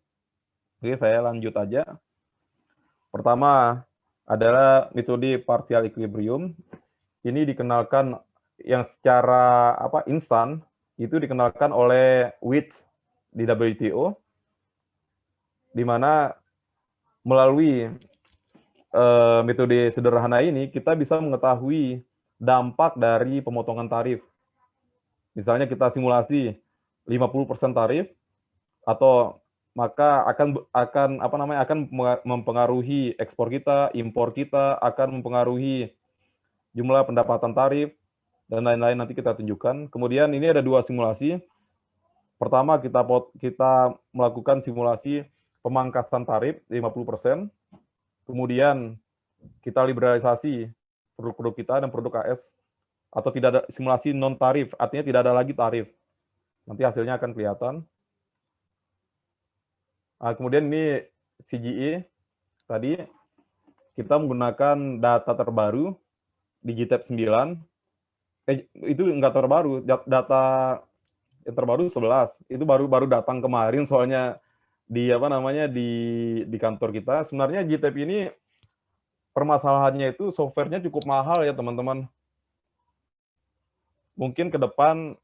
Oke, saya lanjut aja. Pertama adalah metode partial equilibrium. Ini dikenalkan yang secara instan itu dikenalkan oleh Witts di WTO, di mana melalui metode sederhana ini kita bisa mengetahui dampak dari pemotongan tarif. Misalnya kita simulasi 50% tarif, atau maka akan mempengaruhi ekspor kita, impor kita, akan mempengaruhi jumlah pendapatan tarif dan lain-lain, nanti kita tunjukkan. Kemudian ini ada 2 simulasi. Pertama kita melakukan simulasi pemangkasan tarif 50%. Kemudian kita liberalisasi produk-produk kita dan produk AS, atau tidak ada simulasi non tarif, artinya tidak ada lagi tarif. Nanti hasilnya akan kelihatan. Nah, kemudian ini CGI tadi kita menggunakan data terbaru di GTEP 9. Itu enggak terbaru, data yang terbaru 11. Itu baru datang kemarin soalnya di di kantor kita. Sebenarnya GTEP ini permasalahannya itu softwarenya cukup mahal ya teman-teman. Mungkin ke depan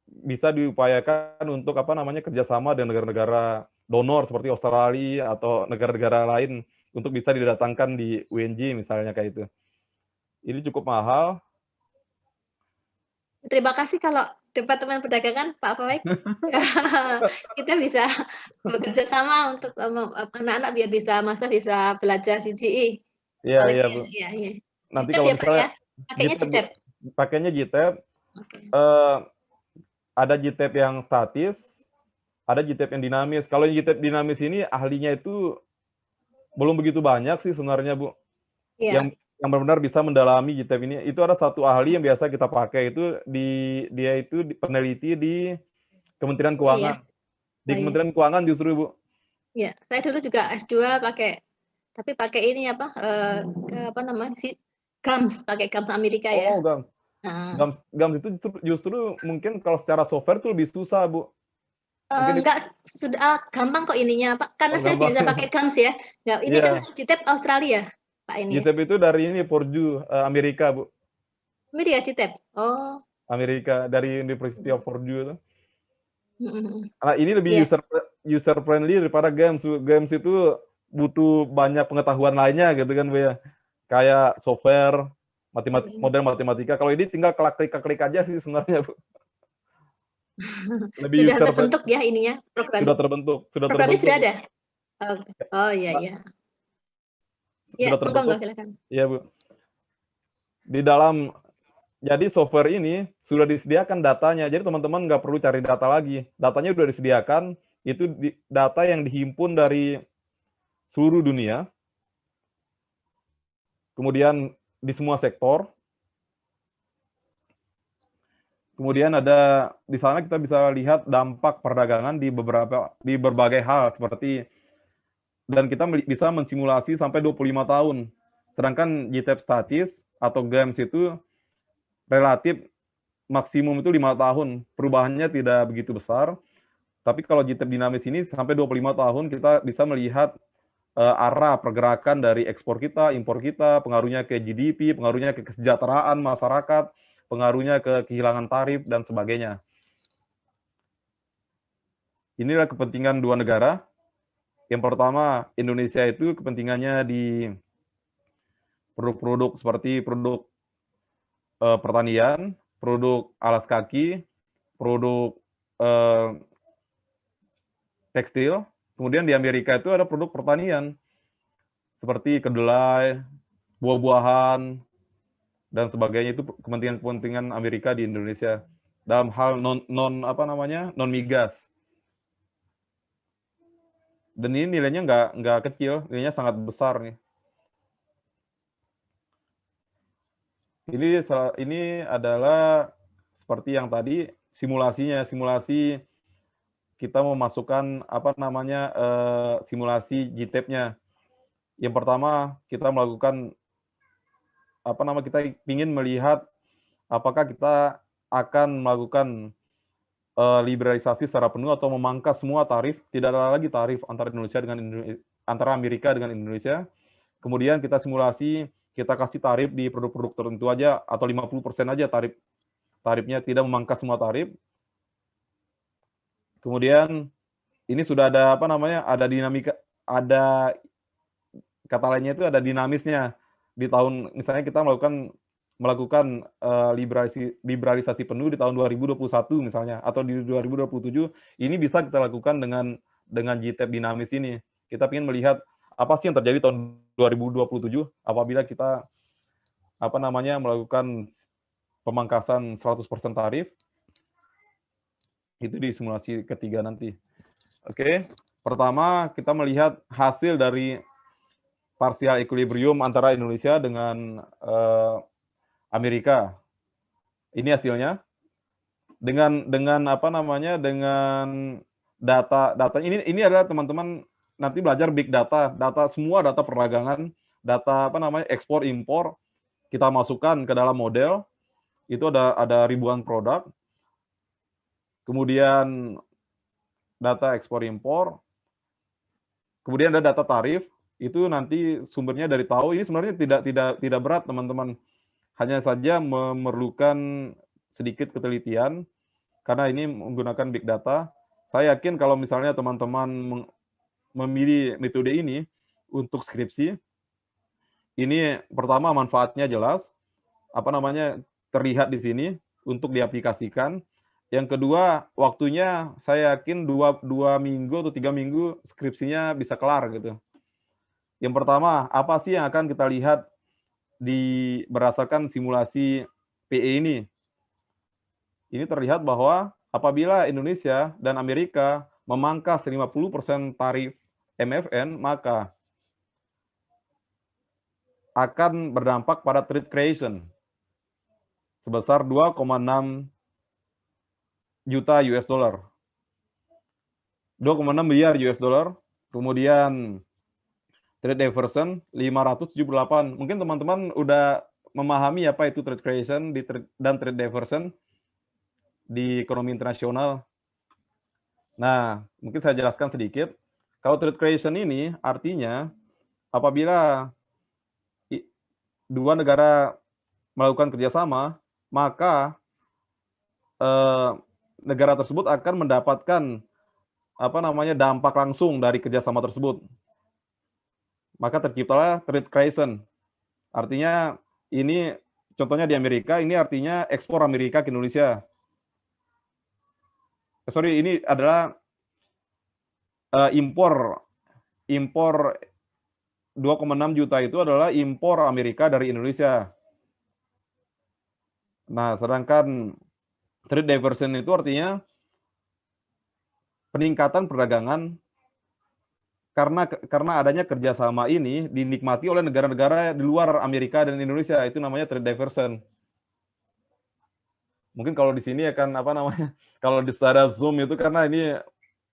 bisa diupayakan untuk kerjasama dengan negara-negara donor seperti Australia atau negara-negara lain untuk bisa didatangkan di UNJ misalnya kayak itu. Ini cukup mahal. Terima kasih kalau Departemen Perdagangan, Pak Faik. Kita bisa bekerja sama untuk anak-anak biar bisa belajar CGI. Iya, Apalagi iya, Bu. ya, ya. Nanti GTAP kalau ya Pak misalnya ya? Pakainya GTAP, Bu. GTAP. Pakainya GTAP, Oke. ada GTAP yang statis, ada GTAP yang dinamis. Kalau yang GTAP dinamis ini ahlinya itu belum begitu banyak sih sebenarnya, Bu. Iya. Yang benar-benar bisa mendalami GTAP ini. Itu ada satu ahli yang biasa kita pakai, itu dia itu peneliti di Kementerian Oh iya. Keuangan. Di Oh iya. Kementerian Keuangan justru, Bu. Iya, saya dulu juga S2 tapi pakai ini apa namanya sih, GAMS, pakai GAMS Amerika ya. Oh, GAMS. Nah, GAMS itu justru mungkin kalau secara software itu lebih susah, Bu. Mungkin itu enggak, sudah gampang kok ininya Pak, karena saya gampang. biasa pakai GAMS ya. Nah, ini kan Iya, GTAP Australia Pak ini ya. GTAP itu dari ini Purdue, Amerika, Bu. Amerika GTAP. Oh. Amerika, dari University of Purdue itu. Mhm. Nah, ini lebih Iya. user friendly daripada GAMS. GAMS itu butuh banyak pengetahuan lainnya gitu kan, Bu ya. Kayak software, model matematika. Kalau ini tinggal klik aja sih sebenarnya, Bu. Lebih Sudah user terbentuk ya ininya, sudah terbentuk, programnya sudah Bu. ada? Oh iya, iya. Ya, Sudah monggo, terbentuk. silakan. Iya, Bu. Di dalam Jadi software ini sudah disediakan datanya, jadi teman-teman nggak perlu cari data lagi. Datanya sudah disediakan, itu data yang dihimpun dari seluruh dunia, kemudian di semua sektor. Kemudian ada di sana kita bisa lihat dampak perdagangan di berbagai hal seperti, dan kita bisa mensimulasi sampai 25 tahun. Sedangkan GTAP statis atau GAMS itu relatif maksimum itu 5 tahun. Perubahannya tidak begitu besar. Tapi kalau GTAP dinamis ini sampai 25 tahun kita bisa melihat arah pergerakan dari ekspor kita, impor kita, pengaruhnya ke GDP, pengaruhnya ke kesejahteraan masyarakat, pengaruhnya ke kehilangan tarif, dan sebagainya. Inilah kepentingan dua negara. Yang pertama, Indonesia itu kepentingannya di produk-produk seperti produk pertanian, produk alas kaki, produk tekstil. Kemudian di Amerika itu ada produk pertanian seperti kedelai, buah-buahan, dan sebagainya. Itu kepentingan Amerika di Indonesia dalam hal non migas. Dan ini nilainya nggak kecil, nilainya sangat besar nih. Ini adalah seperti yang tadi simulasinya, simulasi kita memasukkan simulasi GTAP-nya. Yang pertama kita melakukan kita ingin melihat apakah kita akan melakukan liberalisasi secara penuh atau memangkas semua tarif, tidak ada lagi tarif antara Amerika dengan Indonesia. Kemudian kita simulasi, kita kasih tarif di produk-produk tertentu aja atau 50% aja tarifnya, tidak memangkas semua tarif. Kemudian ini sudah ada ada dinamika, ada kata lainnya itu ada dinamisnya. Di tahun misalnya kita melakukan liberalisasi penuh di tahun 2021 misalnya, atau di 2027, ini bisa kita lakukan dengan GTAP dinamis ini. Kita ingin melihat apa sih yang terjadi tahun 2027 apabila kita melakukan pemangkasan 100% tarif. Itu di simulasi ketiga nanti. Oke, pertama kita melihat hasil dari partial equilibrium antara Indonesia dengan Amerika. Ini hasilnya dengan data ini adalah teman-teman nanti belajar big data, semua data perdagangan, data ekspor impor kita masukkan ke dalam model. Itu ada ribuan produk. Kemudian data ekspor impor. Kemudian ada data tarif. Itu nanti sumbernya dari tahu. Ini sebenarnya tidak berat, teman-teman. Hanya saja memerlukan sedikit ketelitian karena ini menggunakan big data. Saya yakin kalau misalnya teman-teman memilih metode ini untuk skripsi, ini pertama manfaatnya jelas, terlihat di sini untuk diaplikasikan. Yang kedua, waktunya saya yakin 2 minggu atau 3 minggu skripsinya bisa kelar gitu. Yang pertama, apa sih yang akan kita lihat berdasarkan simulasi PE ini? Ini terlihat bahwa apabila Indonesia dan Amerika memangkas 50% tarif MFN, maka akan berdampak pada trade creation sebesar 2,6 juta US dollar. 2,6 miliar US dollar. Kemudian trade diversion 578. Mungkin teman-teman udah memahami apa itu trade creation dan trade diversion di ekonomi internasional. Nah, mungkin saya jelaskan sedikit. Kalau trade creation ini artinya apabila dua negara melakukan kerjasama, maka negara tersebut akan mendapatkan dampak langsung dari kerjasama tersebut. Maka terciptalah trade creation. Artinya ini contohnya di Amerika, ini artinya ekspor Amerika ke Indonesia. Ini adalah impor 2,6 juta itu adalah impor Amerika dari Indonesia. Nah, sedangkan trade diversion itu artinya peningkatan perdagangan karena adanya kerjasama ini dinikmati oleh negara-negara di luar Amerika dan Indonesia, itu namanya trade diversion. Mungkin kalau di sini akan kalau di secara Zoom itu karena ini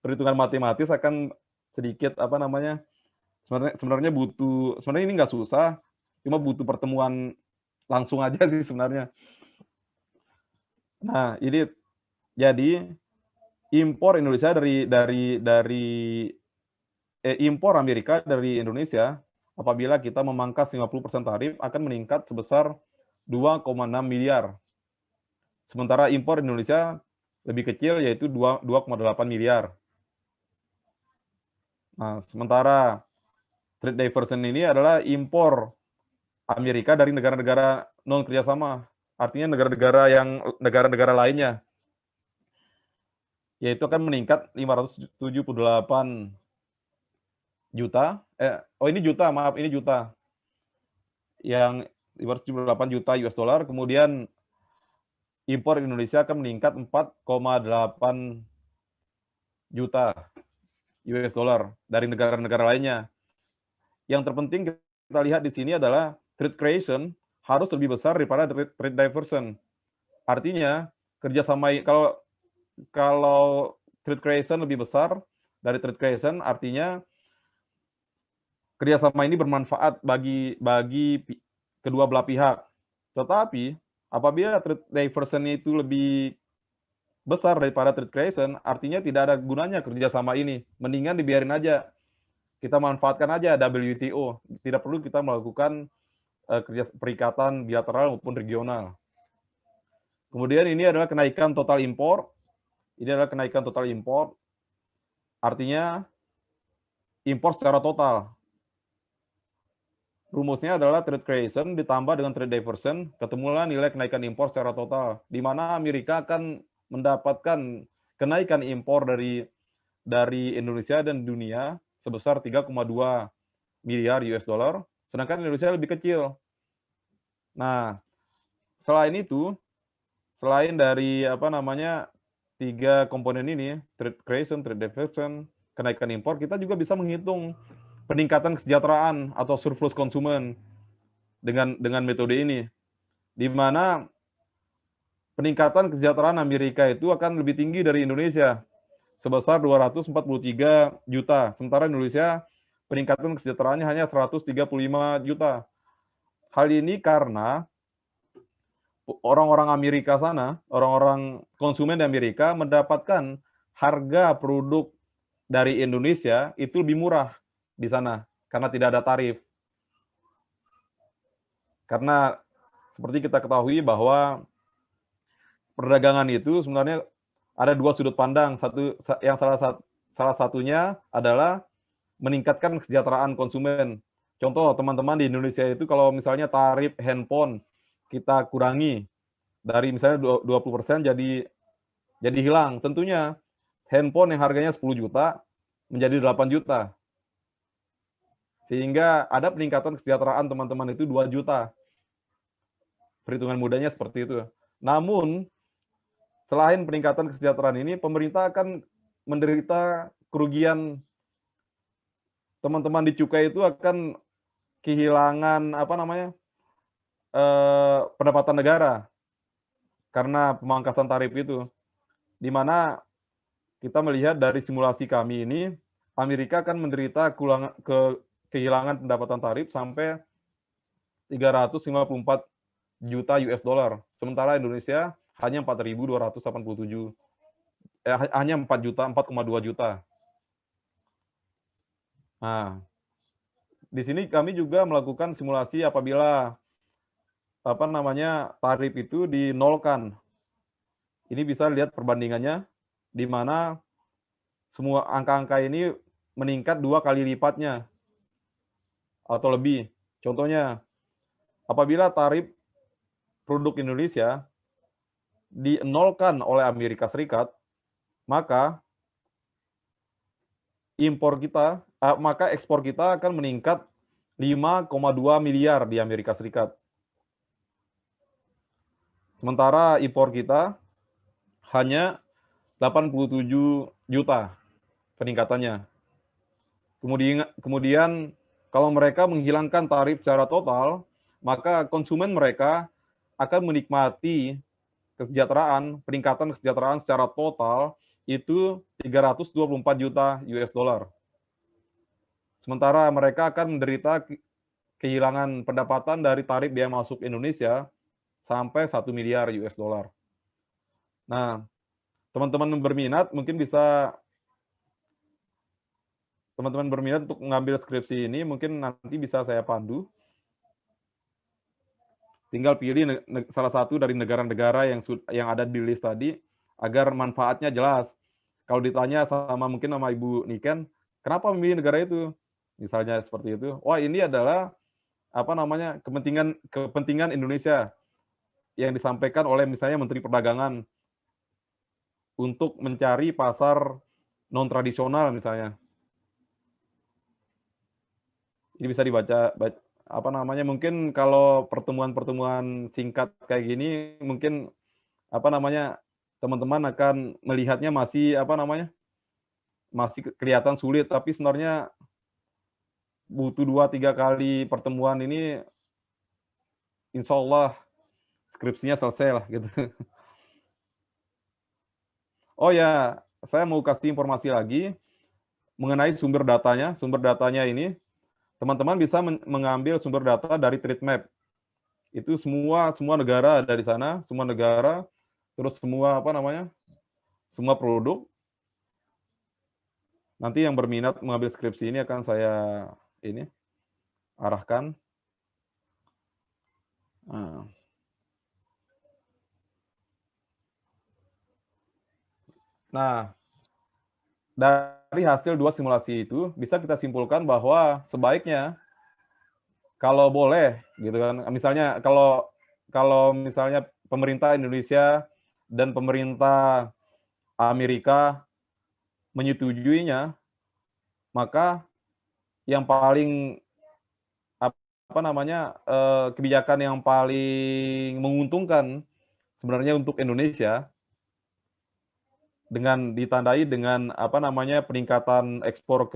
perhitungan matematis akan sedikit sebenarnya ini nggak susah, cuma butuh pertemuan langsung aja sih sebenarnya. Nah, ini jadi impor Indonesia impor Amerika dari Indonesia apabila kita memangkas 50% tarif akan meningkat sebesar 2,6 miliar. Sementara impor Indonesia lebih kecil yaitu 2,8 miliar. Nah, sementara trade diversion ini adalah impor Amerika dari negara-negara non kerjasama, artinya negara-negara lainnya, yaitu akan meningkat 578 juta. Ini juta. Yang 578 juta US dollar, kemudian impor Indonesia akan meningkat 4,8 juta US dollar dari negara-negara lainnya. Yang terpenting kita lihat di sini adalah trade creation harus lebih besar daripada trade diversion. Artinya kerjasama kalau trade creation lebih besar dari trade creation, artinya kerjasama ini bermanfaat bagi kedua belah pihak. Tetapi apabila trade diversion itu lebih besar daripada trade creation, artinya tidak ada gunanya kerjasama ini. Mendingan dibiarin aja. Kita manfaatkan aja WTO. Tidak perlu kita melakukan perikatan bilateral maupun regional. Kemudian ini adalah kenaikan total impor. Artinya impor secara total. Rumusnya adalah trade creation ditambah dengan trade diversion, ketemulah nilai kenaikan impor secara total, di mana Amerika akan mendapatkan kenaikan impor dari Indonesia dan dunia sebesar 3,2 miliar US dollar, sedangkan Indonesia lebih kecil. Nah, selain dari 3 komponen ini, trade creation, trade diversion, kenaikan impor, kita juga bisa menghitung peningkatan kesejahteraan atau surplus konsumen dengan metode ini, di mana peningkatan kesejahteraan Amerika itu akan lebih tinggi dari Indonesia sebesar 243 juta, sementara Indonesia peningkatan kesejahteraannya hanya 135 juta. Hal ini karena orang-orang Amerika sana, orang-orang konsumen di Amerika mendapatkan harga produk dari Indonesia itu lebih murah di sana karena tidak ada tarif. Karena seperti kita ketahui bahwa perdagangan itu sebenarnya ada 2 sudut pandang. Salah satunya adalah meningkatkan kesejahteraan konsumen. Contoh, teman-teman di Indonesia itu kalau misalnya tarif handphone kita kurangi dari misalnya 20% jadi jadi hilang. Tentunya handphone yang harganya 10 juta menjadi 8 juta. Sehingga ada peningkatan kesejahteraan teman-teman itu 2 juta. Perhitungan mudahnya seperti itu. Namun, selain peningkatan kesejahteraan ini, pemerintah akan menderita kerugian. Teman-teman di cukai itu akan kehilangan pendapatan negara karena pemangkasan tarif itu. Di mana kita melihat dari simulasi kami ini, Amerika akan menderita kehilangan pendapatan tarif sampai 354 juta US dollar. Sementara Indonesia hanya 4.287. Hanya 4,2 juta. Nah, di sini kami juga melakukan simulasi apabila tarif itu dinolkan. Ini bisa lihat perbandingannya, di mana semua angka-angka ini meningkat 2 kali lipatnya atau lebih. Contohnya, apabila tarif produk Indonesia dinolkan oleh Amerika Serikat, maka ekspor kita akan meningkat 5,2 miliar di Amerika Serikat. Sementara impor kita hanya 87 juta peningkatannya. Kemudian kalau mereka menghilangkan tarif secara total, maka konsumen mereka akan menikmati peningkatan kesejahteraan secara total itu 324 juta US dollar. Sementara mereka akan menderita kehilangan pendapatan dari tarif biaya masuk Indonesia sampai 1 miliar US dollar. Nah, teman-teman berminat untuk mengambil skripsi ini, mungkin nanti bisa saya pandu. Tinggal pilih salah satu dari negara-negara yang ada di list tadi, agar manfaatnya jelas. Kalau ditanya mungkin sama Ibu Niken, kenapa memilih negara itu? Misalnya seperti itu. Wah, ini adalah kepentingan Indonesia yang disampaikan oleh misalnya Menteri Perdagangan untuk mencari pasar non tradisional misalnya. Ini bisa dibaca mungkin kalau pertemuan-pertemuan singkat kayak gini mungkin teman-teman akan melihatnya masih kelihatan sulit, tapi sebenarnya butuh 2-3 kali pertemuan ini, insya Allah skripsinya selesai lah gitu. Oh ya, saya mau kasih informasi lagi mengenai sumber datanya. Sumber datanya ini, teman-teman bisa mengambil sumber data dari Treatmap. Itu semua negara ada di sana, semua negara, terus semua semua produk. Nanti yang berminat mengambil skripsi ini akan saya arahkan. Nah, dari hasil 2 simulasi itu bisa kita simpulkan bahwa sebaiknya kalau boleh gitu kan, misalnya kalau misalnya pemerintah Indonesia dan pemerintah Amerika menyetujuinya, maka yang paling kebijakan yang paling menguntungkan sebenarnya untuk Indonesia dengan ditandai dengan peningkatan ekspor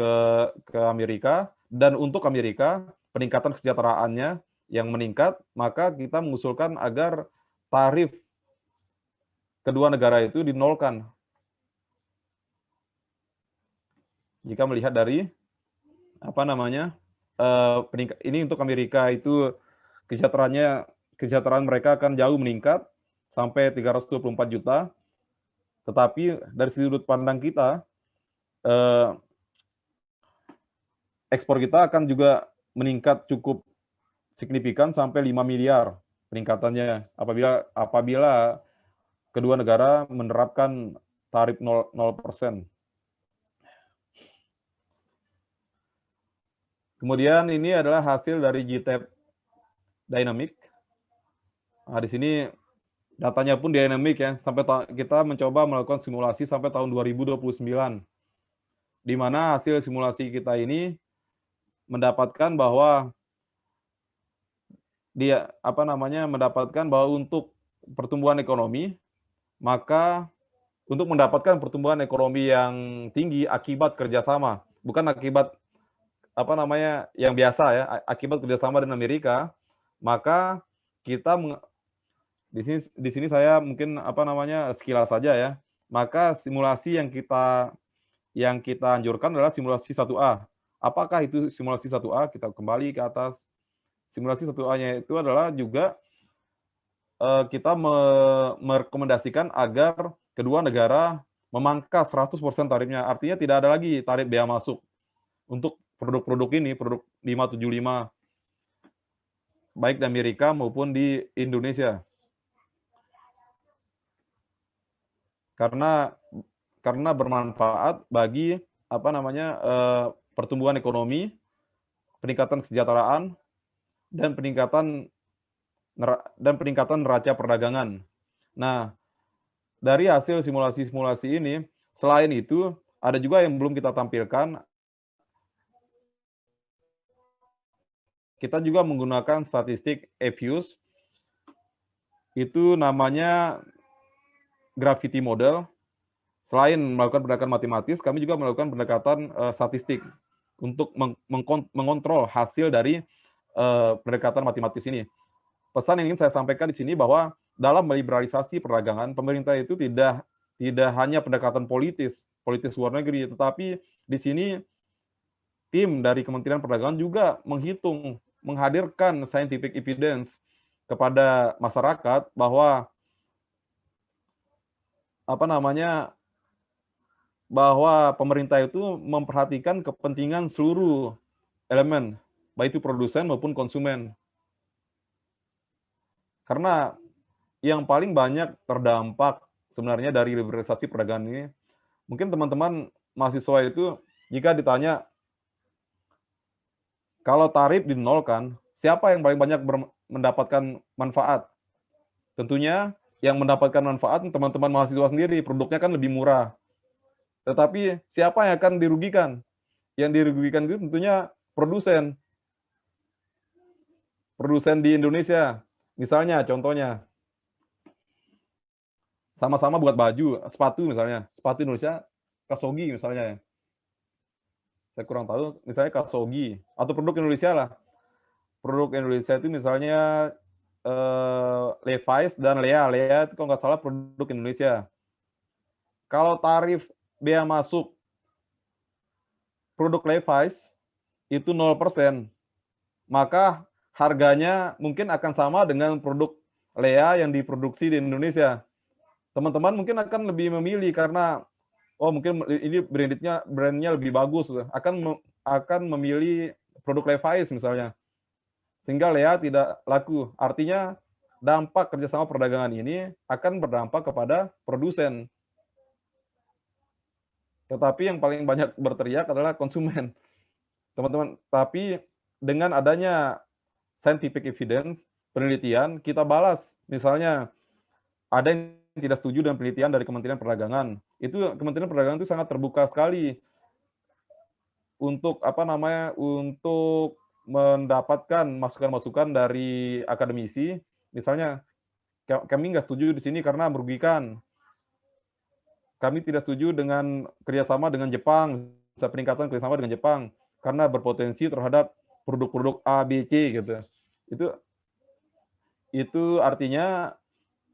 ke Amerika, dan untuk Amerika peningkatan kesejahteraannya yang meningkat, maka kita mengusulkan agar tarif kedua negara itu dinolkan. Jika melihat dari ini untuk Amerika itu kesejahteraan mereka akan jauh meningkat sampai 324 juta. Tetapi dari sudut pandang kita, ekspor kita akan juga meningkat cukup signifikan sampai 5 miliar peningkatannya apabila kedua negara menerapkan tarif 0%. Kemudian ini adalah hasil dari GTAP Dynamic. Nah, di sini Datanya pun dynamic ya, sampai kita mencoba melakukan simulasi sampai tahun 2029. Di mana hasil simulasi kita ini mendapatkan bahwa mendapatkan bahwa untuk pertumbuhan ekonomi, maka untuk mendapatkan pertumbuhan ekonomi yang tinggi akibat kerjasama, bukan akibat yang biasa ya, akibat kerjasama dengan Amerika, maka kita di sini saya mungkin sekilas saja ya, maka simulasi yang kita anjurkan adalah simulasi 1A. Apakah itu simulasi 1A? Kita kembali ke atas. Simulasi 1A-nya itu adalah juga kita merekomendasikan agar kedua negara memangkas 100% tarifnya. Artinya tidak ada lagi tarif bea masuk untuk produk-produk ini, produk 575, baik di Amerika maupun di Indonesia. Karena bermanfaat bagi pertumbuhan ekonomi, peningkatan kesejahteraan, dan peningkatan neraca perdagangan. Nah, dari hasil simulasi-simulasi ini, selain itu ada juga yang belum kita tampilkan. Kita juga menggunakan statistik EFUS, itu namanya gravity model. Selain melakukan pendekatan matematis, kami juga melakukan pendekatan statistik untuk mengontrol hasil dari pendekatan matematis ini. Pesan yang ingin saya sampaikan di sini bahwa dalam meliberalisasi perdagangan, pemerintah itu tidak hanya pendekatan politis luar negeri, tetapi di sini tim dari Kementerian Perdagangan juga menghadirkan scientific evidence kepada masyarakat bahwa bahwa pemerintah itu memperhatikan kepentingan seluruh elemen, baik itu produsen maupun konsumen. Karena yang paling banyak terdampak sebenarnya dari liberalisasi perdagangan ini, mungkin teman-teman mahasiswa itu jika ditanya, kalau tarif dinolkan, siapa yang paling banyak mendapatkan manfaat? Tentunya yang mendapatkan manfaat teman-teman mahasiswa sendiri, produknya kan lebih murah. Tetapi siapa yang akan dirugikan? Yang dirugikan itu tentunya produsen. Produsen di Indonesia. Misalnya, contohnya, sama-sama buat baju, sepatu misalnya. Sepatu Indonesia, Kasogi misalnya. Saya kurang tahu, misalnya Kasogi. Atau produk Indonesia lah. Produk Indonesia itu misalnya Levi's dan Lea. Lea itu kalau nggak salah produk Indonesia. Kalau tarif bea masuk produk Levi's itu 0%, maka harganya mungkin akan sama dengan produk Lea yang diproduksi di Indonesia. Teman-teman mungkin akan lebih memilih karena mungkin ini brandnya lebih bagus, akan memilih produk Levi's misalnya. Sehingga Lea tidak laku. Artinya dampak kerjasama perdagangan ini akan berdampak kepada produsen. Tetapi yang paling banyak berteriak adalah konsumen. Teman-teman, tapi dengan adanya scientific evidence, penelitian, kita balas. Misalnya, ada yang tidak setuju dengan penelitian dari Kementerian Perdagangan. Itu Kementerian Perdagangan itu sangat terbuka sekali untuk untuk mendapatkan masukan-masukan dari akademisi. Misalnya, kami nggak setuju di sini karena merugikan. Kami tidak setuju dengan kerjasama dengan Jepang, peningkatan kerjasama dengan Jepang, karena berpotensi terhadap produk-produk A, B, C gitu. Itu artinya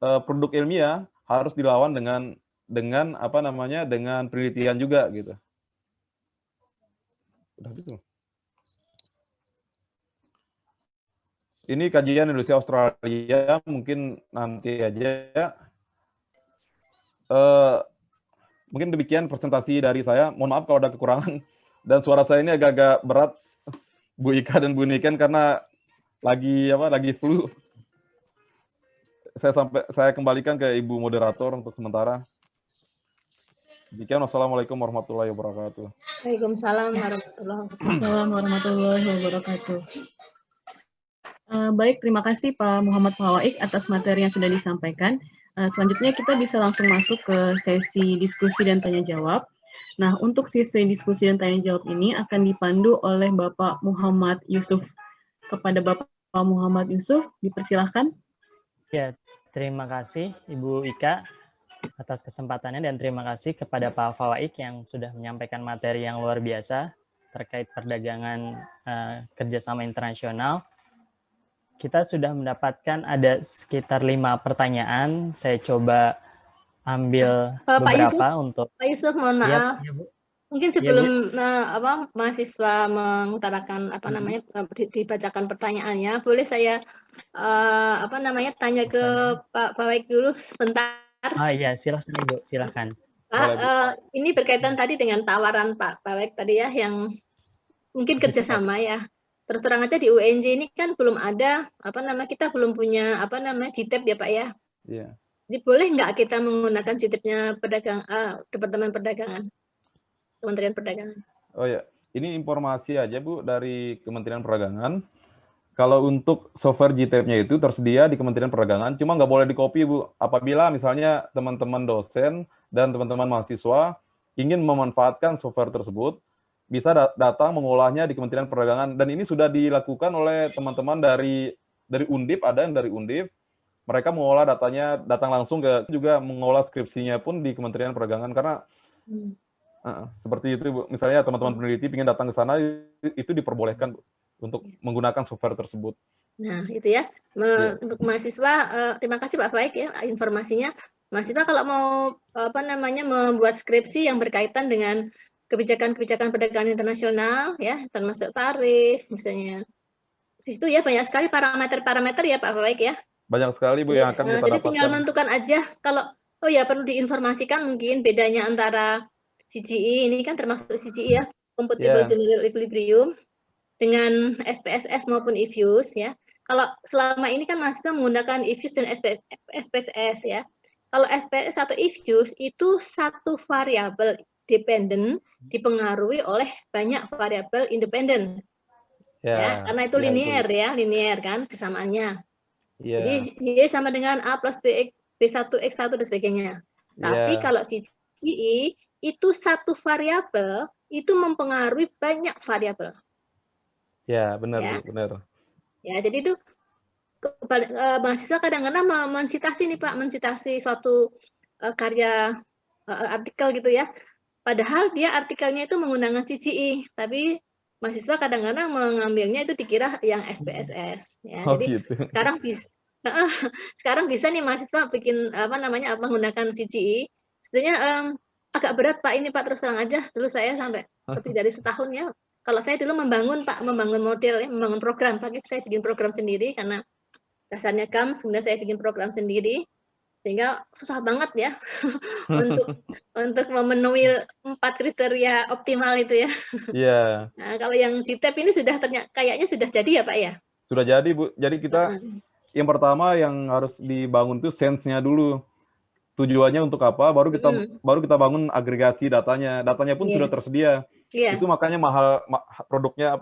produk ilmiah harus dilawan dengan penelitian juga gitu. Udah gitu. Ini kajian Indonesia Australia, mungkin nanti aja. Mungkin demikian presentasi dari saya. Mohon maaf kalau ada kekurangan dan suara saya ini agak-agak berat, Bu Ika dan Bu Niken, karena lagi flu. Saya kembalikan ke Ibu moderator untuk sementara. Demikian, wassalamualaikum warahmatullahi wabarakatuh. Waalaikumsalam warahmatullahi wabarakatuh. Baik, terima kasih Pak Muhammad Fawaik atas materi yang sudah disampaikan. Selanjutnya kita bisa langsung masuk ke sesi diskusi dan tanya jawab. Nah, untuk sesi diskusi dan tanya jawab ini akan dipandu oleh Bapak Muhammad Yusuf. Kepada Bapak Muhammad Yusuf, dipersilahkan. Ya, terima kasih Ibu Ika atas kesempatannya dan terima kasih kepada Pak Fawaik yang sudah menyampaikan materi yang luar biasa terkait perdagangan kerjasama internasional. Kita sudah mendapatkan ada sekitar 5 pertanyaan. Saya coba ambil beberapa untuk Pak Yusuf, mohon maaf. Ya, Bu. Mungkin sebelum mahasiswa mengutarakan dibacakan pertanyaannya, boleh saya tanya ke Pak Fawaik dulu sebentar. Iya, silahkan Ibu, silahkan. Pak, ini berkaitan tadi dengan tawaran Pak Fawaik tadi ya, yang mungkin kerjasama ya. Terus terang aja di UNJ ini kan belum ada kita belum punya GTEP ya Pak ya. Iya. Jadi boleh nggak kita menggunakan GTEP-nya Departemen Perdagangan, Kementerian Perdagangan? Oh ya, ini informasi aja Bu dari Kementerian Perdagangan. Kalau untuk software GTEP-nya itu tersedia di Kementerian Perdagangan, cuma nggak boleh di-copy Bu. Apabila misalnya teman-teman dosen dan teman-teman mahasiswa ingin memanfaatkan software tersebut, bisa datang mengolahnya di Kementerian Perdagangan. Dan ini sudah dilakukan oleh teman-teman dari Undip, ada yang dari Undip. Mereka mengolah datanya, datang langsung juga mengolah skripsinya pun di Kementerian Perdagangan. Karena seperti itu Bu. Misalnya teman-teman peneliti ingin datang ke sana, itu diperbolehkan Bu, untuk menggunakan software tersebut. Nah, itu ya. Untuk mahasiswa, terima kasih Pak Faik ya informasinya. Mahasiswa kalau mau membuat skripsi yang berkaitan dengan kebijakan-kebijakan perdagangan internasional ya, termasuk tarif misalnya. Di situ ya banyak sekali parameter-parameter ya Pak Faik ya. Banyak sekali Bu yang akan kita dapatkan. Jadi tinggal menentukan aja kalau perlu diinformasikan mungkin bedanya antara CGI, ini kan termasuk CGI ya, Computable General Equilibrium, dengan SPSS maupun IFUS ya. Kalau selama ini kan mahasiswa menggunakan IFUS dan SPSS ya. Kalau SPSS atau IFUS itu satu variabel dependen dipengaruhi oleh banyak variabel independen. Ya, karena itu linear kan kesamaannya. Jadi Y sama dengan A plus B1X1 dan sebagainya. Tapi kalau CGI itu satu variabel itu mempengaruhi banyak variabel. Ya, benar Bu, benar. Ya, jadi itu mahasiswa kadang-kadang mensitasi nih Pak, mensitasi suatu karya artikel gitu ya. Padahal dia artikelnya itu menggunakan CGI, tapi mahasiswa kadang-kadang mengambilnya itu dikira yang SPSS. Ya, jadi gitu. sekarang bisa nih mahasiswa bikin menggunakan CGI. Sebetulnya agak berat Pak ini Pak, terus terang aja. Dulu saya sampai lebih dari setahun ya. Kalau saya dulu membangun model ya, membangun program. Pak, saya bikin program sendiri karena dasarnya GAMS, kemudian saya bikin program sendiri. Sehingga susah banget ya untuk memenuhi 4 kriteria optimal itu ya. Iya. Nah, kalau yang GTEP ini kayaknya sudah jadi ya Pak ya? Sudah jadi Bu. Jadi kita yang pertama yang harus dibangun itu sense-nya dulu. Tujuannya untuk apa? Baru kita bangun agregasi datanya. Datanya pun sudah tersedia. Itu makanya mahal produknya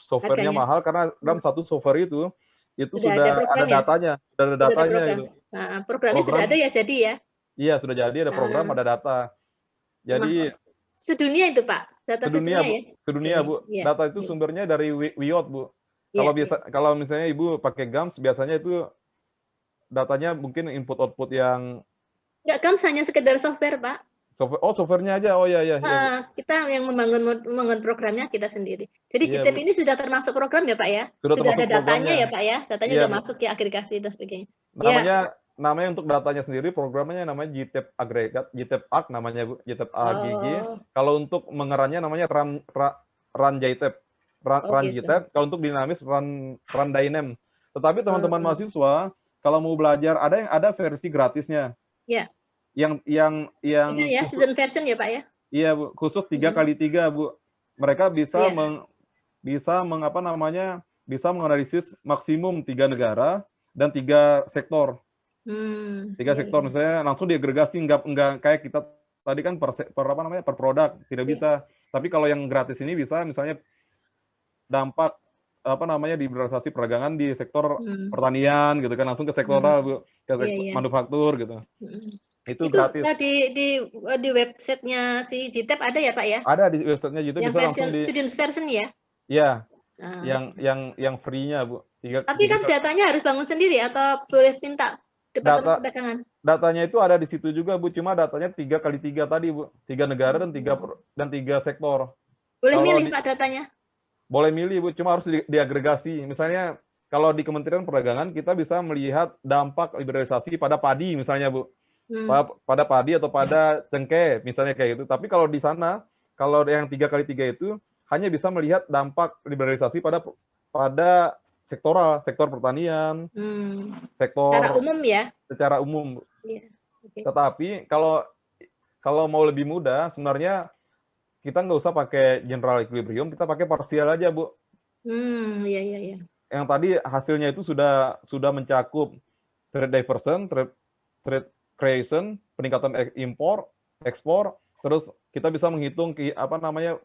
softwarenya mahal karena dalam satu software itu sudah ada datanya, sudah ada datanya gitu. Nah, programnya sudah ada ya jadi ya? Iya, sudah jadi ada program, ada data. Jadi sedunia itu Pak, data sedunia ya? Sedunia Bu. Data itu sumbernya dari WIOT Bu. Kalau misalnya Ibu pakai GAMS biasanya itu datanya mungkin input output yang enggak, GAMS hanya sekedar software Pak. Softwarenya aja. Oh iya. Kita yang membangun programnya kita sendiri. Jadi GTEP ini sudah termasuk program ya Pak ya? Sudah ada datanya ya Pak ya? Datanya sudah masuk ya, agregasi dan sebagainya. Namanya untuk datanya sendiri, programnya namanya GTEP agregat, GTEP AG namanya Bu, GTEP AGG. Kalau untuk mengerannya namanya run GTEP. Run GTEP. Kalau untuk dinamis run Dynam. Tetapi teman-teman mahasiswa kalau mau belajar ada versi gratisnya. Iya. Yang ya, season version ya Pak ya? Iya Bu, khusus 3x3 Bu. Mereka bisa bisa menganalisis maksimum 3 negara dan 3 sektor. 3 sektor misalnya langsung diagregasi, enggak kayak kita tadi kan per produk, tidak bisa. Tapi kalau yang gratis ini bisa misalnya dampak liberalisasi perdagangan di sektor pertanian gitu kan, langsung ke sektoral Bu, ke Iya. manufaktur gitu. Itu Itu gratis. di websitenya si GTEP ada ya Pak ya? Ada di websitenya gitu, Yang bisa langsung di. student version ya? Iya, Nah. yang free-nya Bu. Tapi kan datanya harus bangun sendiri atau boleh minta Departemen Perdagangan? Datanya itu ada di situ juga Bu, cuma datanya 3x3 tadi Bu, 3 negara dan 3 sektor. Boleh milih Pak datanya? Boleh milih Bu, cuma harus diagregasi. Misalnya kalau di Kementerian Perdagangan kita bisa melihat dampak liberalisasi pada padi misalnya Bu, pada padi atau pada cengkeh misalnya kayak gitu. Tapi kalau di sana, kalau yang 3x3 itu hanya bisa melihat dampak liberalisasi pada sektor pertanian, sektor secara umum ya. Secara umum. Iya. Okay. Tetapi kalau mau lebih mudah, sebenarnya kita nggak usah pakai general equilibrium, kita pakai parsial aja Bu. Iya. Yang tadi hasilnya itu sudah mencakup trade diversion, trade creation, peningkatan impor, ekspor, terus kita bisa menghitung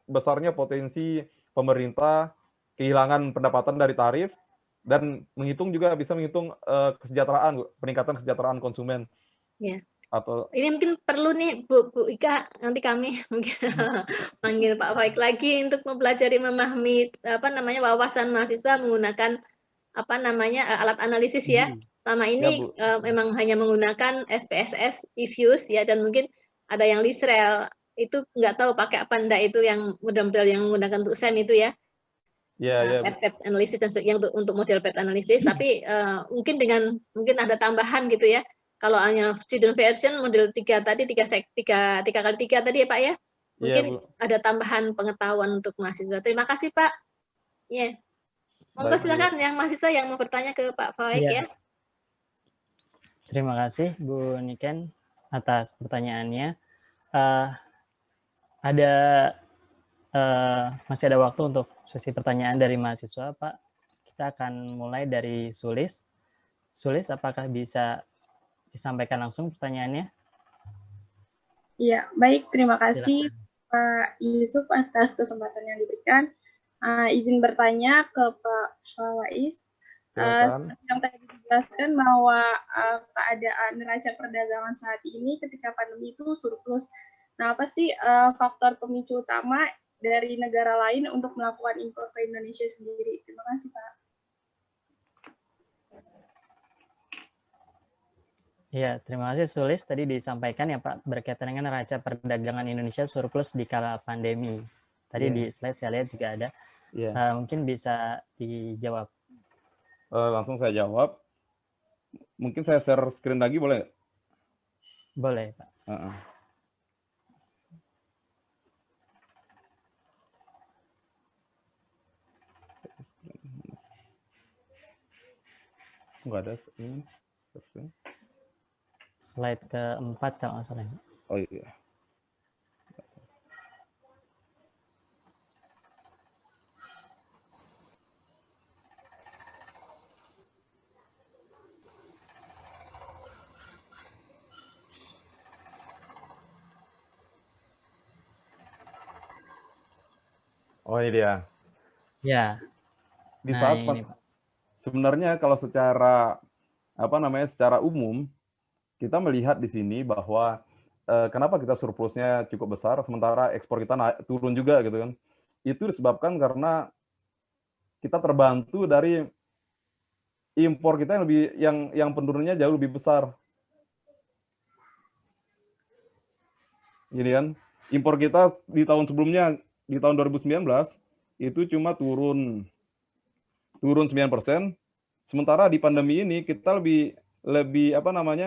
besarnya potensi pemerintah kehilangan pendapatan dari tarif, dan bisa menghitung kesejahteraan, peningkatan kesejahteraan konsumen. Ya. Atau ini mungkin perlu nih Bu Ika, nanti kami mungkin manggil Pak Faik lagi untuk mempelajari, memahami wawasan mahasiswa menggunakan alat analisis ya. Selama ini memang hanya menggunakan SPSS, Ifuse ya, dan mungkin ada yang Lisrel, itu nggak tahu pakai apa enggak, itu yang model-model yang menggunakan untuk SEM itu ya. Pet analisis dan sebagainya untuk model pet analisis, tapi mungkin ada tambahan gitu ya. Kalau hanya student version model 3 tadi, 3x3 tadi ya Pak ya, mungkin ada tambahan pengetahuan untuk mahasiswa. Terima kasih Pak. Ya, monggo silakan yang mahasiswa yang mau bertanya ke Pak Faik ya. Terima kasih Bu Niken atas pertanyaannya. Masih ada waktu untuk sesi pertanyaan dari mahasiswa, Pak. Kita akan mulai dari Sulis. Sulis, apakah bisa disampaikan langsung pertanyaannya? Iya, baik. Terima kasih Pak Yusuf atas kesempatan yang diberikan. Izin bertanya ke Pak Fawais. Yang tadi dijelaskan bahwa keadaan neraca perdagangan saat ini ketika pandemi itu surplus. Nah, apa sih faktor pemicu utama dari negara lain untuk melakukan impor ke Indonesia sendiri? Terima kasih, Pak. Ya, terima kasih Sulis. Tadi disampaikan ya Pak, berkaitan dengan neraca perdagangan Indonesia surplus di kala pandemi. Tadi di slide saya lihat juga ada. Mungkin bisa dijawab. Langsung saya jawab. Mungkin saya share screen lagi boleh? Boleh, Pak. Nggak ada ini. Slide ke-4 kalau nggak salah. Oh iya. Oh ini dia. Ya. Di saat ini, sebenarnya kalau secara secara umum kita melihat di sini bahwa kenapa kita surplusnya cukup besar sementara ekspor kita turun juga gitu kan. Itu disebabkan karena kita terbantu dari impor kita yang penurunannya jauh lebih besar. Jadi kan impor kita di tahun sebelumnya, di tahun 2019 itu cuma turun 9%, sementara di pandemi ini kita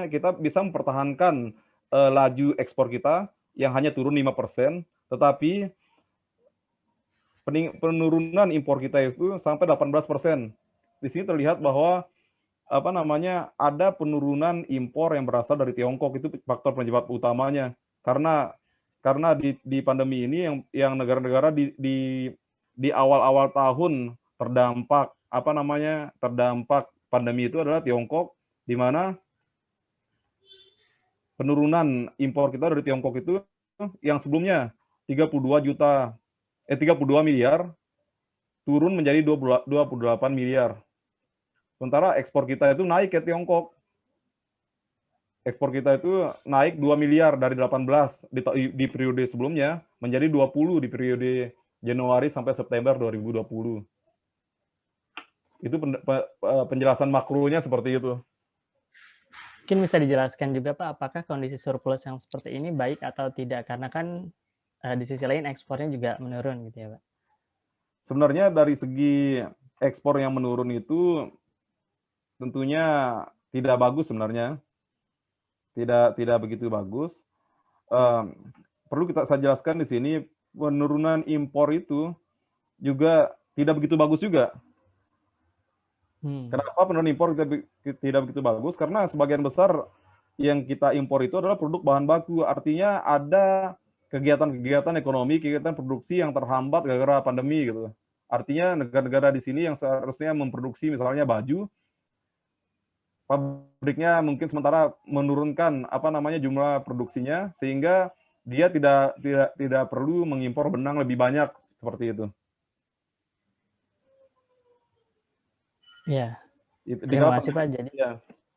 kita bisa mempertahankan laju ekspor kita yang hanya turun 5%, tetapi penurunan impor kita itu sampai 18%. Di sini terlihat bahwa ada penurunan impor yang berasal dari Tiongkok, itu faktor penyebab utamanya. Karena di pandemi ini yang negara-negara di awal-awal tahun terdampak pandemi itu adalah Tiongkok, di mana penurunan impor kita dari Tiongkok itu yang sebelumnya 32 miliar turun menjadi 28 miliar. Sementara ekspor kita itu naik ke Tiongkok. Ekspor kita itu naik 2 miliar dari 18 di periode sebelumnya menjadi 20 di periode Januari sampai September 2020. Itu penjelasan makronya seperti itu. Mungkin bisa dijelaskan juga Pak, apakah kondisi surplus yang seperti ini baik atau tidak? Karena kan di sisi lain ekspornya juga menurun gitu ya Pak. Sebenarnya dari segi ekspor yang menurun itu tentunya tidak bagus sebenarnya. Tidak begitu bagus. Perlu saya jelaskan di sini, penurunan impor itu juga tidak begitu bagus juga. Kenapa penurunan impor tidak begitu bagus? Karena sebagian besar yang kita impor itu adalah produk bahan baku. Artinya ada kegiatan-kegiatan ekonomi, kegiatan produksi yang terhambat gara-gara pandemi gitu. Artinya negara-negara di sini yang seharusnya memproduksi misalnya baju, pabriknya mungkin sementara menurunkan jumlah produksinya sehingga dia tidak perlu mengimpor benang lebih banyak seperti itu. Ya, terima kasih Pak. Jadi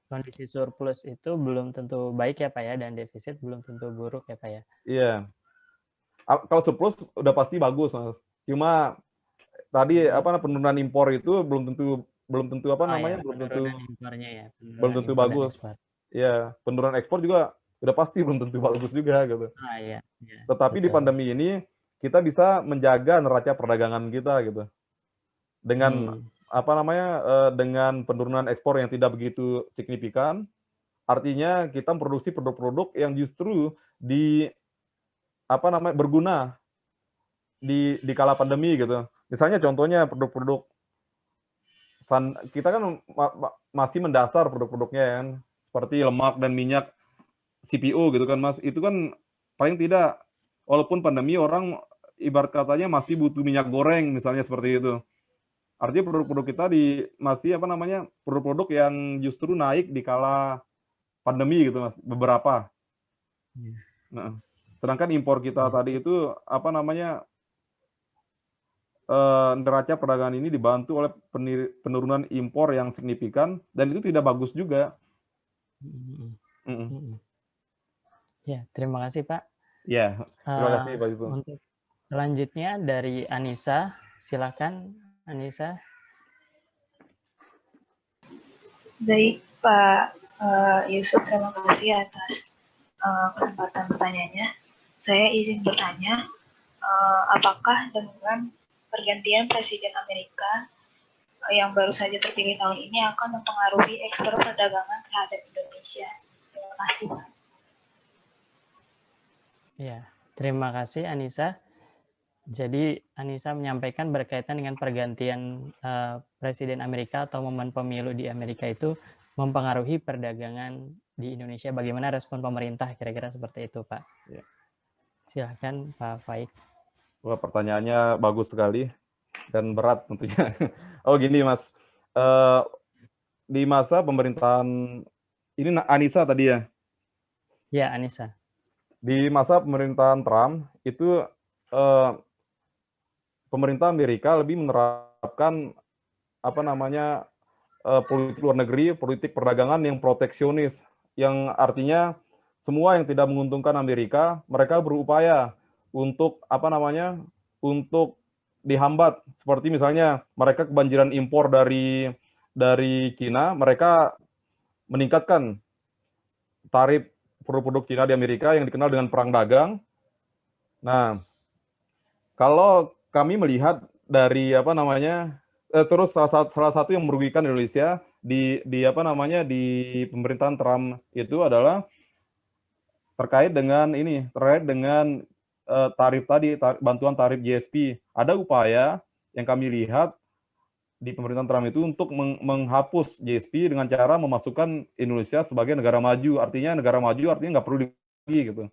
kondisi surplus itu belum tentu baik ya Pak ya, dan defisit belum tentu buruk ya Pak ya. Iya. Kalau surplus udah pasti bagus, Mas. Cuma tadi penurunan impor itu belum tentu belum tentu impornya ya. Belum tentu bagus. Iya, penurunan ekspor juga udah pasti belum tentu bagus juga gitu. Iya. Tetapi di pandemi ini kita bisa menjaga neraca perdagangan kita gitu. Dengan dengan penurunan ekspor yang tidak begitu signifikan, artinya kita memproduksi produk-produk yang justru berguna di kala pandemi gitu. Misalnya contohnya produk-produk kita kan masih mendasar produk-produknya kan, seperti lemak dan minyak CPO gitu kan Mas. Itu kan paling tidak walaupun pandemi orang ibarat katanya masih butuh minyak goreng misalnya seperti itu. Artinya produk-produk kita masih produk-produk yang justru naik di kala pandemi gitu Mas, beberapa. Nah, sedangkan impor kita tadi itu neraca perdagangan ini dibantu oleh penurunan impor yang signifikan dan itu tidak bagus juga. Ya, terima kasih Pak. Ya, terima kasih Pak Yusuf. Untuk selanjutnya dari Anissa, silakan Anissa. Baik Pak Yusuf, terima kasih atas kesempatan bertanyanya. Saya izin bertanya, apakah dengan pergantian Presiden Amerika yang baru saja terpilih tahun ini akan mempengaruhi ekspor perdagangan terhadap Indonesia? Terima kasih Pak. Ya, terima kasih Anissa. Jadi Anissa menyampaikan berkaitan dengan pergantian Presiden Amerika atau momen pemilu di Amerika itu mempengaruhi perdagangan di Indonesia. Bagaimana respon pemerintah kira-kira seperti itu Pak? Ya. Silahkan Pak Faik. Wah, pertanyaannya bagus sekali dan berat tentunya. Oh gini Mas, di masa pemerintahan ini Anissa tadi ya? Ya Anissa. Di masa pemerintahan Trump itu pemerintah Amerika lebih menerapkan politik luar negeri, politik perdagangan yang proteksionis, yang artinya semua yang tidak menguntungkan Amerika, mereka berupaya untuk untuk dihambat. Seperti misalnya mereka kebanjiran impor dari Cina, mereka meningkatkan tarif produk-produk Cina di Amerika yang dikenal dengan perang dagang. Nah, kalau kami melihat dari terus salah satu yang merugikan Indonesia di pemerintahan Trump itu adalah terkait dengan tarif tadi, bantuan tarif GSP. Ada upaya yang kami lihat di pemerintahan Trump itu untuk menghapus GSP dengan cara memasukkan Indonesia sebagai negara maju. Artinya negara maju artinya nggak perlu lagi gitu.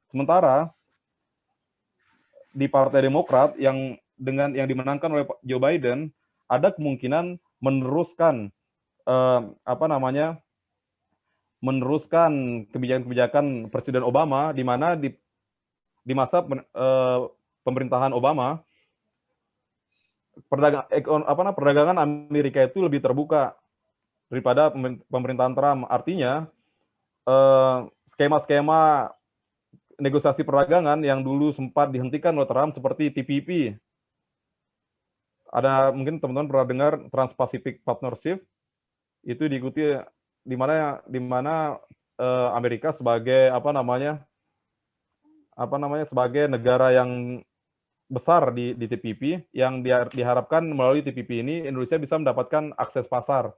Sementara di Partai Demokrat yang dimenangkan oleh Joe Biden ada kemungkinan meneruskan kebijakan-kebijakan Presiden Obama, di mana di masa pemerintahan Obama perdagangan Amerika itu lebih terbuka daripada pemerintahan Trump. Artinya skema-skema negosiasi perdagangan yang dulu sempat dihentikan oleh Trump seperti TPP. Ada mungkin teman-teman pernah dengar Trans-Pacific Partnership, itu diikuti di mana Amerika sebagai sebagai negara yang besar di TPP, yang diharapkan melalui TPP ini Indonesia bisa mendapatkan akses pasar.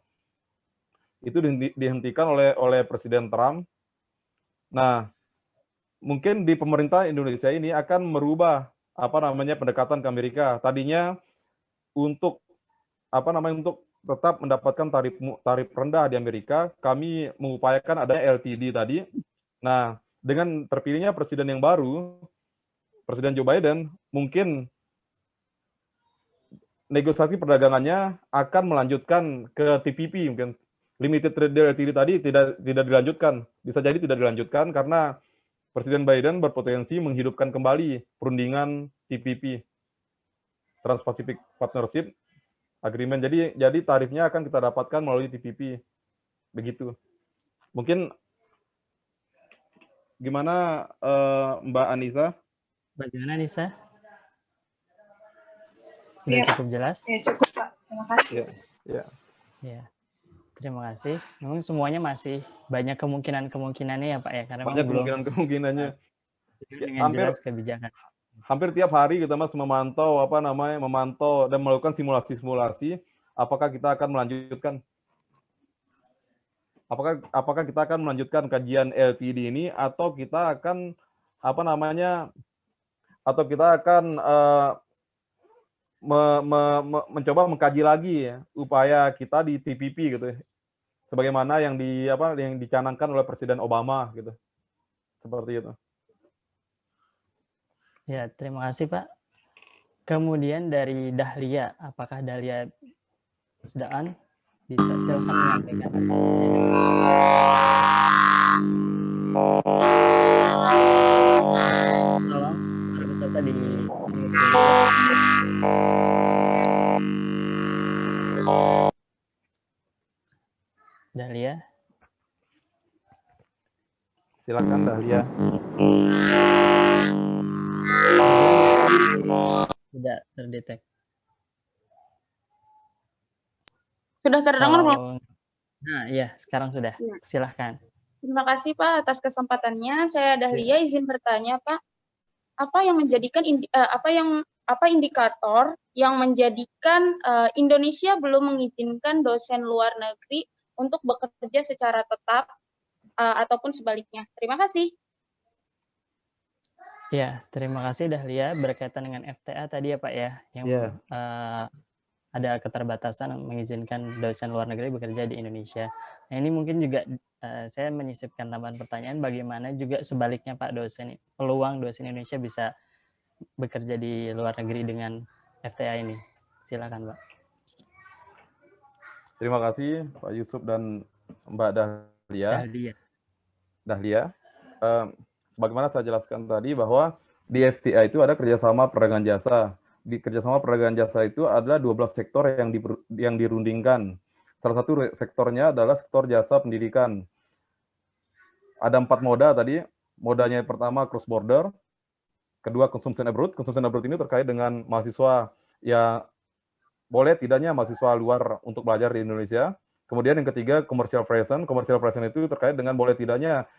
Itu dihentikan oleh Presiden Trump. Nah, mungkin di pemerintah Indonesia ini akan merubah pendekatan ke Amerika. Tadinya untuk tetap mendapatkan tarif rendah di Amerika, kami mengupayakan adanya LTD tadi. Nah, dengan terpilihnya presiden yang baru, Presiden Joe Biden, mungkin negosiasi perdagangannya akan melanjutkan ke TPP, mungkin limited trade deal LTD tadi tidak dilanjutkan. Bisa jadi tidak dilanjutkan karena Presiden Biden berpotensi menghidupkan kembali perundingan TPP, Trans-Pacific Partnership Agreement. Jadi tarifnya akan kita dapatkan melalui TPP. Begitu. Mungkin gimana Mbak Anissa? Bagaimana Anissa? Sudah cukup jelas? Ya, cukup Pak. Terima kasih. Ya. Terima kasih. Memang semuanya masih banyak kemungkinannya ya Pak ya, karena banyak kemungkinannya. Dengan jelas kebijakan. Hampir tiap hari kita memantau dan melakukan simulasi apakah kita akan melanjutkan kajian LTD ini atau kita akan mencoba mengkaji lagi ya, upaya kita di TPP gitu, sebagaimana yang dicanangkan oleh Presiden Obama gitu, seperti itu. Ya, terima kasih Pak. Kemudian dari Dahlia, apakah Dahlia sudah on? Bisa silakan menyampaikan. Tolong para peserta di Dahlia. Silakan Dahlia. Tidak terdetek. Sudah terdengar belum? Nah, iya, sekarang sudah. Ya. Silahkan. Terima kasih Pak atas kesempatannya. Saya Dahlia izin bertanya Pak, apa yang menjadikan apa indikator yang menjadikan Indonesia belum mengizinkan dosen luar negeri untuk bekerja secara tetap ataupun sebaliknya? Terima kasih. Ya, terima kasih Dahlia. Berkaitan dengan FTA tadi ya Pak ya, yang ada keterbatasan mengizinkan dosen luar negeri bekerja di Indonesia. Nah, ini mungkin juga saya menyisipkan tambahan pertanyaan, bagaimana juga sebaliknya Pak, peluang dosen Indonesia bisa bekerja di luar negeri dengan FTA ini. Silakan Pak. Terima kasih Pak Yusuf dan Mbak Dahlia. Sebagaimana saya jelaskan tadi bahwa di FTA itu ada kerjasama perdagangan jasa. Di kerjasama perdagangan jasa itu adalah 12 sektor yang dirundingkan. Salah satu sektornya adalah sektor jasa pendidikan. Ada 4 moda tadi. Modanya pertama cross border, kedua consumption abroad. Consumption abroad ini terkait dengan mahasiswa yang boleh tidaknya mahasiswa luar untuk belajar di Indonesia. Kemudian yang ketiga commercial presence. Commercial presence itu terkait dengan boleh tidaknya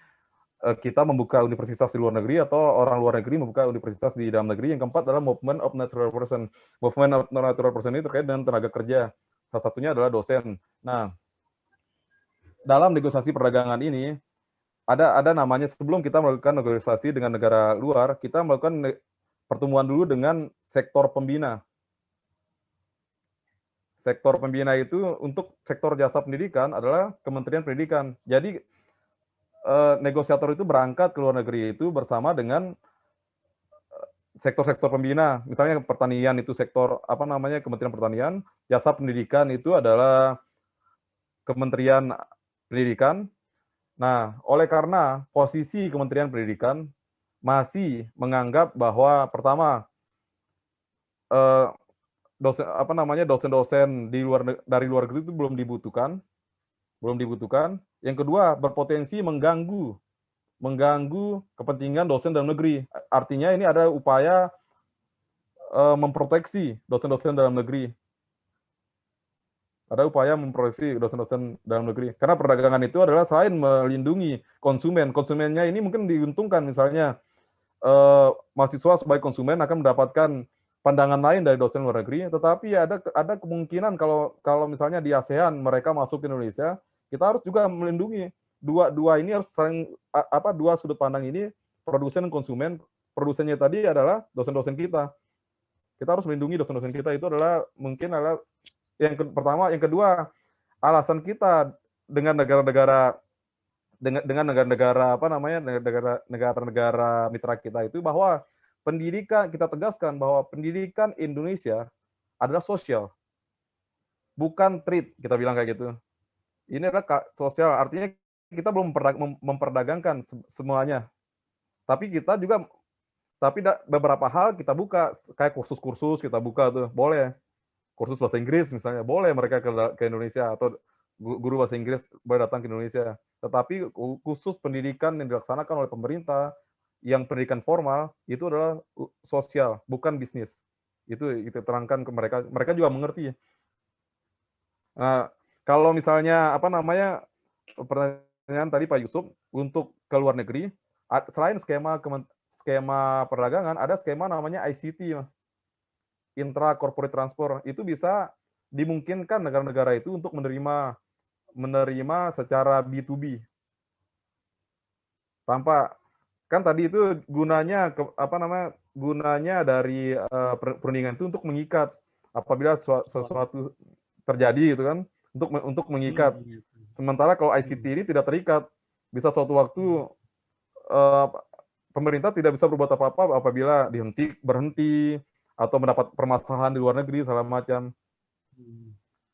kita membuka universitas di luar negeri atau orang luar negeri membuka universitas di dalam negeri. Yang keempat adalah movement of natural person. Movement of natural person ini terkait dengan tenaga kerja. Salah satunya adalah dosen. Nah, dalam negosiasi perdagangan ini ada namanya, sebelum kita melakukan negosiasi dengan negara luar, kita melakukan pertemuan dulu dengan sektor pembina. Sektor pembina itu untuk sektor jasa pendidikan adalah Kementerian Pendidikan. Jadi negosiator itu berangkat ke luar negeri itu bersama dengan sektor-sektor pembina. Misalnya pertanian itu sektor Kementerian Pertanian, jasa pendidikan itu adalah Kementerian Pendidikan. Nah, oleh karena posisi Kementerian Pendidikan masih menganggap bahwa pertama dosen-dosen dari luar negeri itu belum dibutuhkan. Yang kedua, berpotensi mengganggu kepentingan dosen dalam negeri. Artinya ini ada upaya memproteksi dosen-dosen dalam negeri. Karena perdagangan itu adalah selain melindungi konsumennya ini mungkin diuntungkan, misalnya mahasiswa sebagai konsumen akan mendapatkan pandangan lain dari dosen luar negeri, tetapi ada kemungkinan kalau misalnya di ASEAN mereka masuk ke Indonesia, kita harus juga melindungi dua ini, harus saling dua sudut pandang ini, produsen dan konsumen. Produsennya tadi adalah dosen-dosen kita. Kita harus melindungi dosen-dosen kita, itu adalah yang pertama. Yang kedua, alasan kita dengan negara-negara mitra kita itu bahwa pendidikan, kita tegaskan bahwa pendidikan Indonesia adalah sosial, bukan trade, kita bilang kayak gitu. Ini adalah sosial, artinya kita belum memperdagangkan semuanya. Tapi beberapa hal kita buka, kayak kursus-kursus kita buka tuh, boleh. Kursus bahasa Inggris misalnya, boleh mereka ke Indonesia, atau guru bahasa Inggris boleh datang ke Indonesia. Tetapi khusus pendidikan yang dilaksanakan oleh pemerintah, yang pendidikan formal, itu adalah sosial, bukan bisnis. Itu terangkan ke mereka. Mereka juga mengerti. Nah, kalau misalnya pertanyaan tadi Pak Yusuf, untuk ke luar negeri, selain skema perdagangan, ada skema namanya ICT, Mas. Intra Corporate Transfer. Itu bisa dimungkinkan negara-negara itu untuk menerima secara B2B. Tanpa, kan tadi itu gunanya dari perundingan itu untuk mengikat apabila sesuatu terjadi gitu kan, untuk mengikat. Sementara kalau ICT ini tidak terikat, bisa suatu waktu pemerintah tidak bisa berbuat apa-apa apabila berhenti atau mendapat permasalahan di luar negeri segala macam.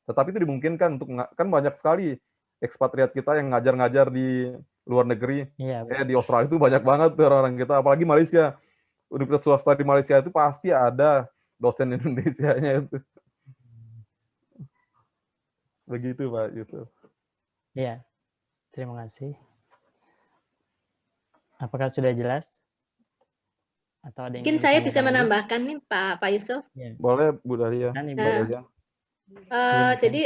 Tetapi itu dimungkinkan kan banyak sekali ekspatriat kita yang ngajar-ngajar di luar negeri. Di Australia itu banyak banget orang-orang kita, apalagi Malaysia. Universitas swasta di Malaysia itu pasti ada dosen Indonesianya itu. Begitu Pak Yusuf. Iya, terima kasih. Apakah sudah jelas? Atau ada yang mungkin saya bisa menambahkan nih Pak Yusuf. Ya. Boleh Bu Dahlia. Jadi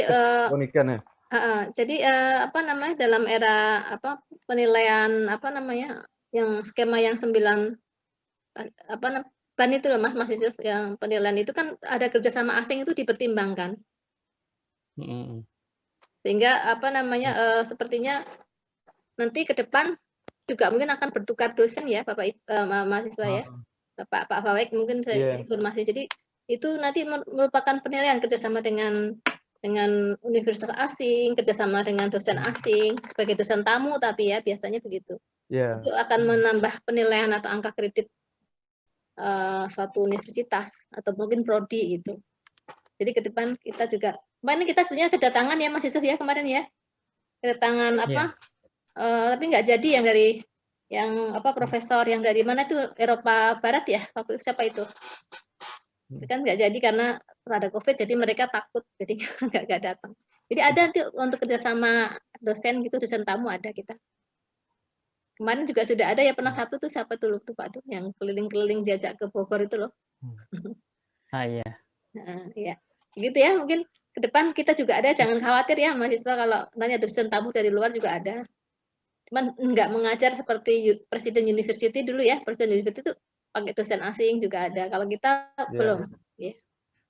dalam era penilaian yang skema yang 9 ban itu loh Mas Yusuf, yang penilaian itu kan ada kerjasama asing itu dipertimbangkan. Sehingga sepertinya nanti ke depan juga mungkin akan bertukar dosen ya Bapak mahasiswa ya. Pak Fawaik mungkin saya informasi. Jadi itu nanti merupakan penilaian kerjasama dengan universitas asing, kerjasama dengan dosen asing sebagai dosen tamu, tapi ya biasanya begitu. Itu akan menambah penilaian atau angka kredit suatu universitas atau mungkin prodi gitu. Jadi ke depan kita juga, kemarin kita sebenarnya kedatangan ya Mas Yusuf ya kemarin ya, kedatangan tapi nggak jadi yang profesor yang dari mana itu Eropa Barat ya, waktu siapa itu? Itu kan nggak jadi karena ada COVID, jadi mereka takut, jadi nggak datang. Jadi ada untuk kerjasama dosen gitu, dosen tamu ada kita. Kemarin juga sudah ada ya, pernah satu tuh siapa tuh lupa tuh, yang keliling-keliling diajak ke Bogor itu loh. Iya. Ya, gitu ya. Mungkin ke depan kita juga ada, jangan khawatir ya mahasiswa kalau nanya dosen tamu dari luar juga ada. Cuman nggak mengajar seperti Presiden University dulu ya. Presiden University itu pakai dosen asing juga ada. Kalau kita belum.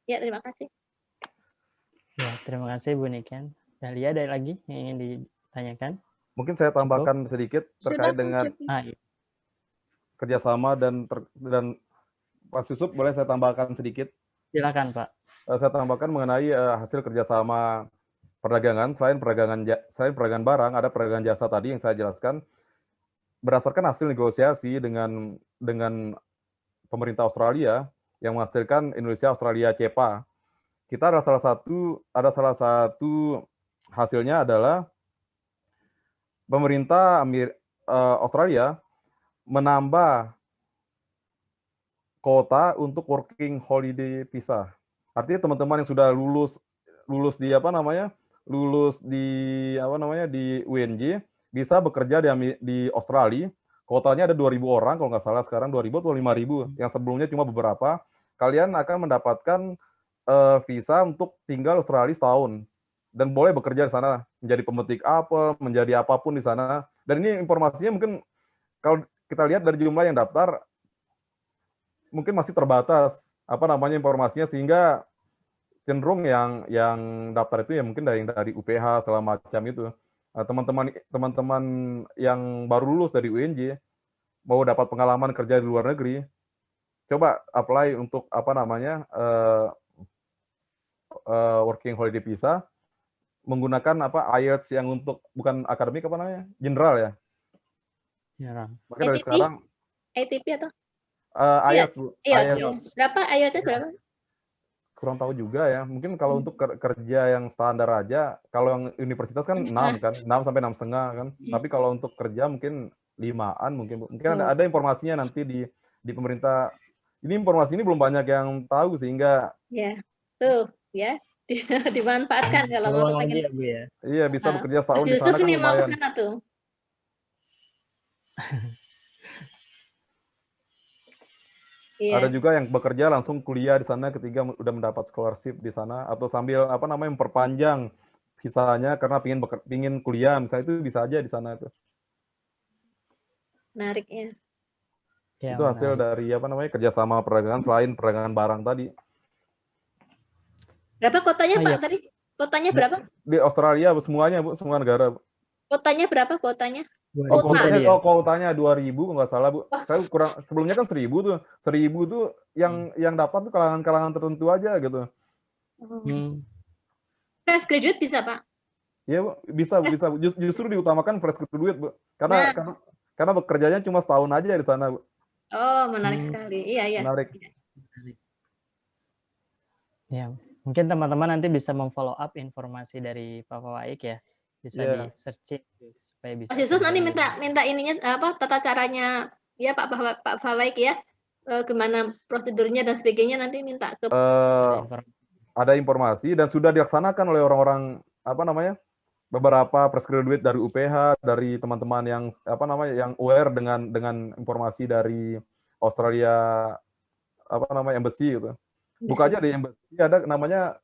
Ya, terima kasih. Ya, terima kasih Bu Niken. Dahlia, ada lagi yang ingin ditanyakan? Mungkin saya tambahkan sedikit terkait dengan kerjasama dan Pak Yusuf, boleh saya tambahkan sedikit? Silakan Pak. Saya tambahkan mengenai hasil kerjasama perdagangan, selain perdagangan barang, ada perdagangan jasa tadi yang saya jelaskan. Berdasarkan hasil negosiasi dengan pemerintah Australia yang menghasilkan Indonesia Australia CEPA, kita ada salah satu hasilnya adalah pemerintah Australia menambah kuota untuk working holiday visa. Artinya teman-teman yang sudah lulus di UNJ bisa bekerja di Australia. Kuotanya ada 2.000 orang kalau nggak salah, sekarang 2.000 atau 5.000, yang sebelumnya cuma beberapa. Kalian akan mendapatkan visa untuk tinggal Australia setahun dan boleh bekerja di sana, menjadi pemetik apel, menjadi apapun di sana. Dan ini informasinya mungkin kalau kita lihat dari jumlah yang daftar mungkin masih terbatas informasinya, sehingga cenderung yang daftar itu ya mungkin dari UPH segala macam itu. Teman-teman yang baru lulus dari UNJ mau dapat pengalaman kerja di luar negeri, coba apply untuk working holiday visa menggunakan IELTS yang untuk bukan akademik general ya. General. Maka dari ATP? sekarang ATP atau? IELTS, Bu. IELTS. Berapa IELTS berapa? Kurang tahu juga ya. Mungkin kalau untuk kerja yang standar aja, kalau yang universitas kan 6 kan, 6 sampai 6,5 kan. Tapi kalau untuk kerja mungkin 5-an mungkin, Bu. Mungkin ada informasinya nanti di pemerintah. Ini informasi ini belum banyak yang tahu sehingga Ya, tuh ya. Dimanfaatkan kalau mau Peluang lagi kepengen. ya, Bu ya. iya bisa bekerja setahun Mas di sana Yusuf kan ini mau ke lumayan. sana tuh. Iya. Ada juga yang bekerja langsung kuliah di sana ketika udah mendapat scholarship di sana, atau sambil memperpanjang visanya karena pingin kuliah misalnya, itu bisa aja di sana itu. Menarik ya. Ya, Itu hasil menarik. dari kerjasama perdagangan selain perdagangan barang tadi. Berapa kotanya, Oh, Pak, iya. tadi? Kotanya berapa? Di Australia semuanya, Bu, semua negara, Bu. Kotanya berapa kotanya? Oh, Kota. kuotanya 2.000 kalau nggak salah, Bu. Saya kurang, sebelumnya kan 1.000 tuh. 1.000 tuh yang dapat tuh kalangan-kalangan tertentu aja gitu. Fresh graduate bisa, Pak? Iya, Bu, bisa. Justru diutamakan fresh graduate, Bu. Karena bekerjanya cuma setahun aja di sana, Bu. Oh, menarik sekali. Iya. Menarik. Ya, mungkin teman-teman nanti bisa memfollow up informasi dari Pak Fawaik ya. Bisa di searching supaya bisa. Mas Yusuf nanti minta ininya tata caranya ya Pak Fawaik ya. Gimana prosedurnya dan sebagainya nanti minta ke ada informasi dan sudah dilaksanakan oleh orang-orang beberapa fresh graduate dari UPH, dari teman-teman yang yang aware dengan informasi dari Australia embassy gitu. Buka aja di embassy, ada namanya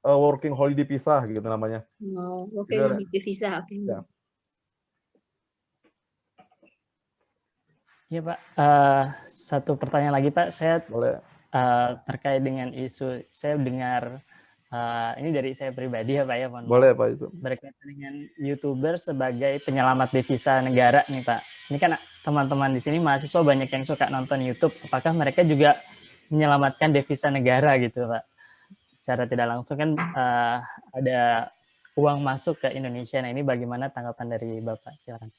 working holiday visa gitu namanya. Oh, working holiday visa. Oke. Ya. Iya, Pak. Satu pertanyaan lagi, Pak. Saya boleh. Terkait dengan isu, saya dengar ini dari saya pribadi ya, Pak ya. Boleh, Pak Yusuf. Berkaitan dengan YouTuber sebagai penyelamat devisa negara nih, Pak. Ini kan teman-teman di sini mahasiswa banyak yang suka nonton YouTube. Apakah mereka juga menyelamatkan devisa negara gitu, Pak? Secara tidak langsung kan ada uang masuk ke Indonesia. Nah, ini bagaimana tanggapan dari Bapak? Silakan.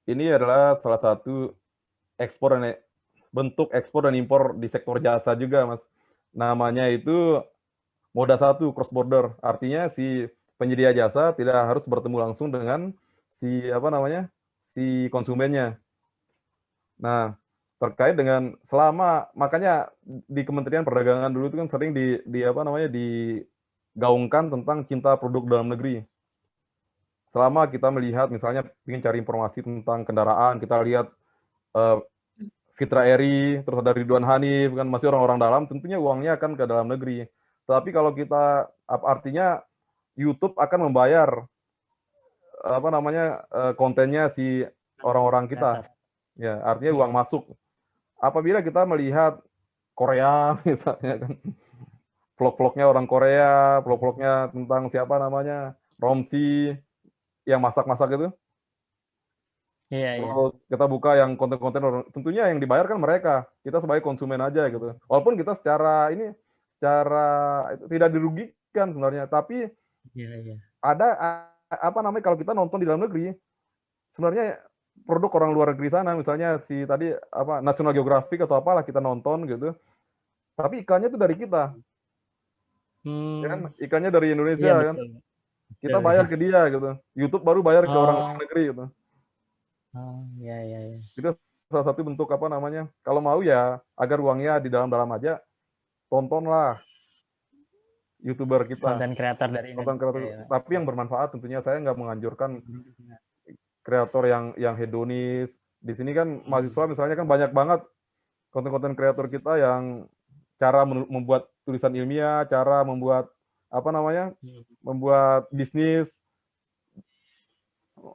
Ini adalah salah satu bentuk ekspor dan impor di sektor jasa juga, Mas. Namanya itu moda 1 cross border. Artinya si penyedia jasa tidak harus bertemu langsung dengan si konsumennya. Nah, terkait dengan makanya di Kementerian Perdagangan dulu itu kan sering digaungkan tentang cinta produk dalam negeri. Selama kita melihat misalnya ingin cari informasi tentang kendaraan, kita lihat Fitra Eri, terus ada Ridwan Hanif, kan masih orang-orang dalam, tentunya uangnya akan ke dalam negeri. Tapi kalau kita, artinya YouTube akan membayar kontennya si orang-orang kita. Ya, artinya uang masuk. Apabila kita melihat Korea misalnya kan, vlog-vlognya orang Korea, vlog-vlognya tentang Romsi yang masak-masak itu. Iya. Kita buka yang konten-konten, tentunya yang dibayar kan mereka. Kita sebagai konsumen aja gitu. Walaupun kita secara tidak dirugikan sebenarnya, tapi ada kalau kita nonton di dalam negeri, sebenarnya produk orang luar negeri sana, misalnya si tadi National Geographic atau apalah kita nonton gitu, tapi iklannya itu dari kita, kan iklannya dari Indonesia kan, kita bayar ke dia gitu, YouTube baru bayar ke orang luar negeri gitu. Oh, iya. Itu salah satu bentuk apa namanya, kalau mau ya agar uangnya di dalam-dalam aja, tontonlah YouTuber kita, Konten kreator dari konten kreator, Indonesia ya, Pak. tapi yang bermanfaat tentunya. Saya nggak menganjurkan kreator yang hedonis. Di sini kan mahasiswa misalnya kan banyak banget konten-konten kreator kita yang cara membuat tulisan ilmiah, cara membuat apa namanya, membuat bisnis,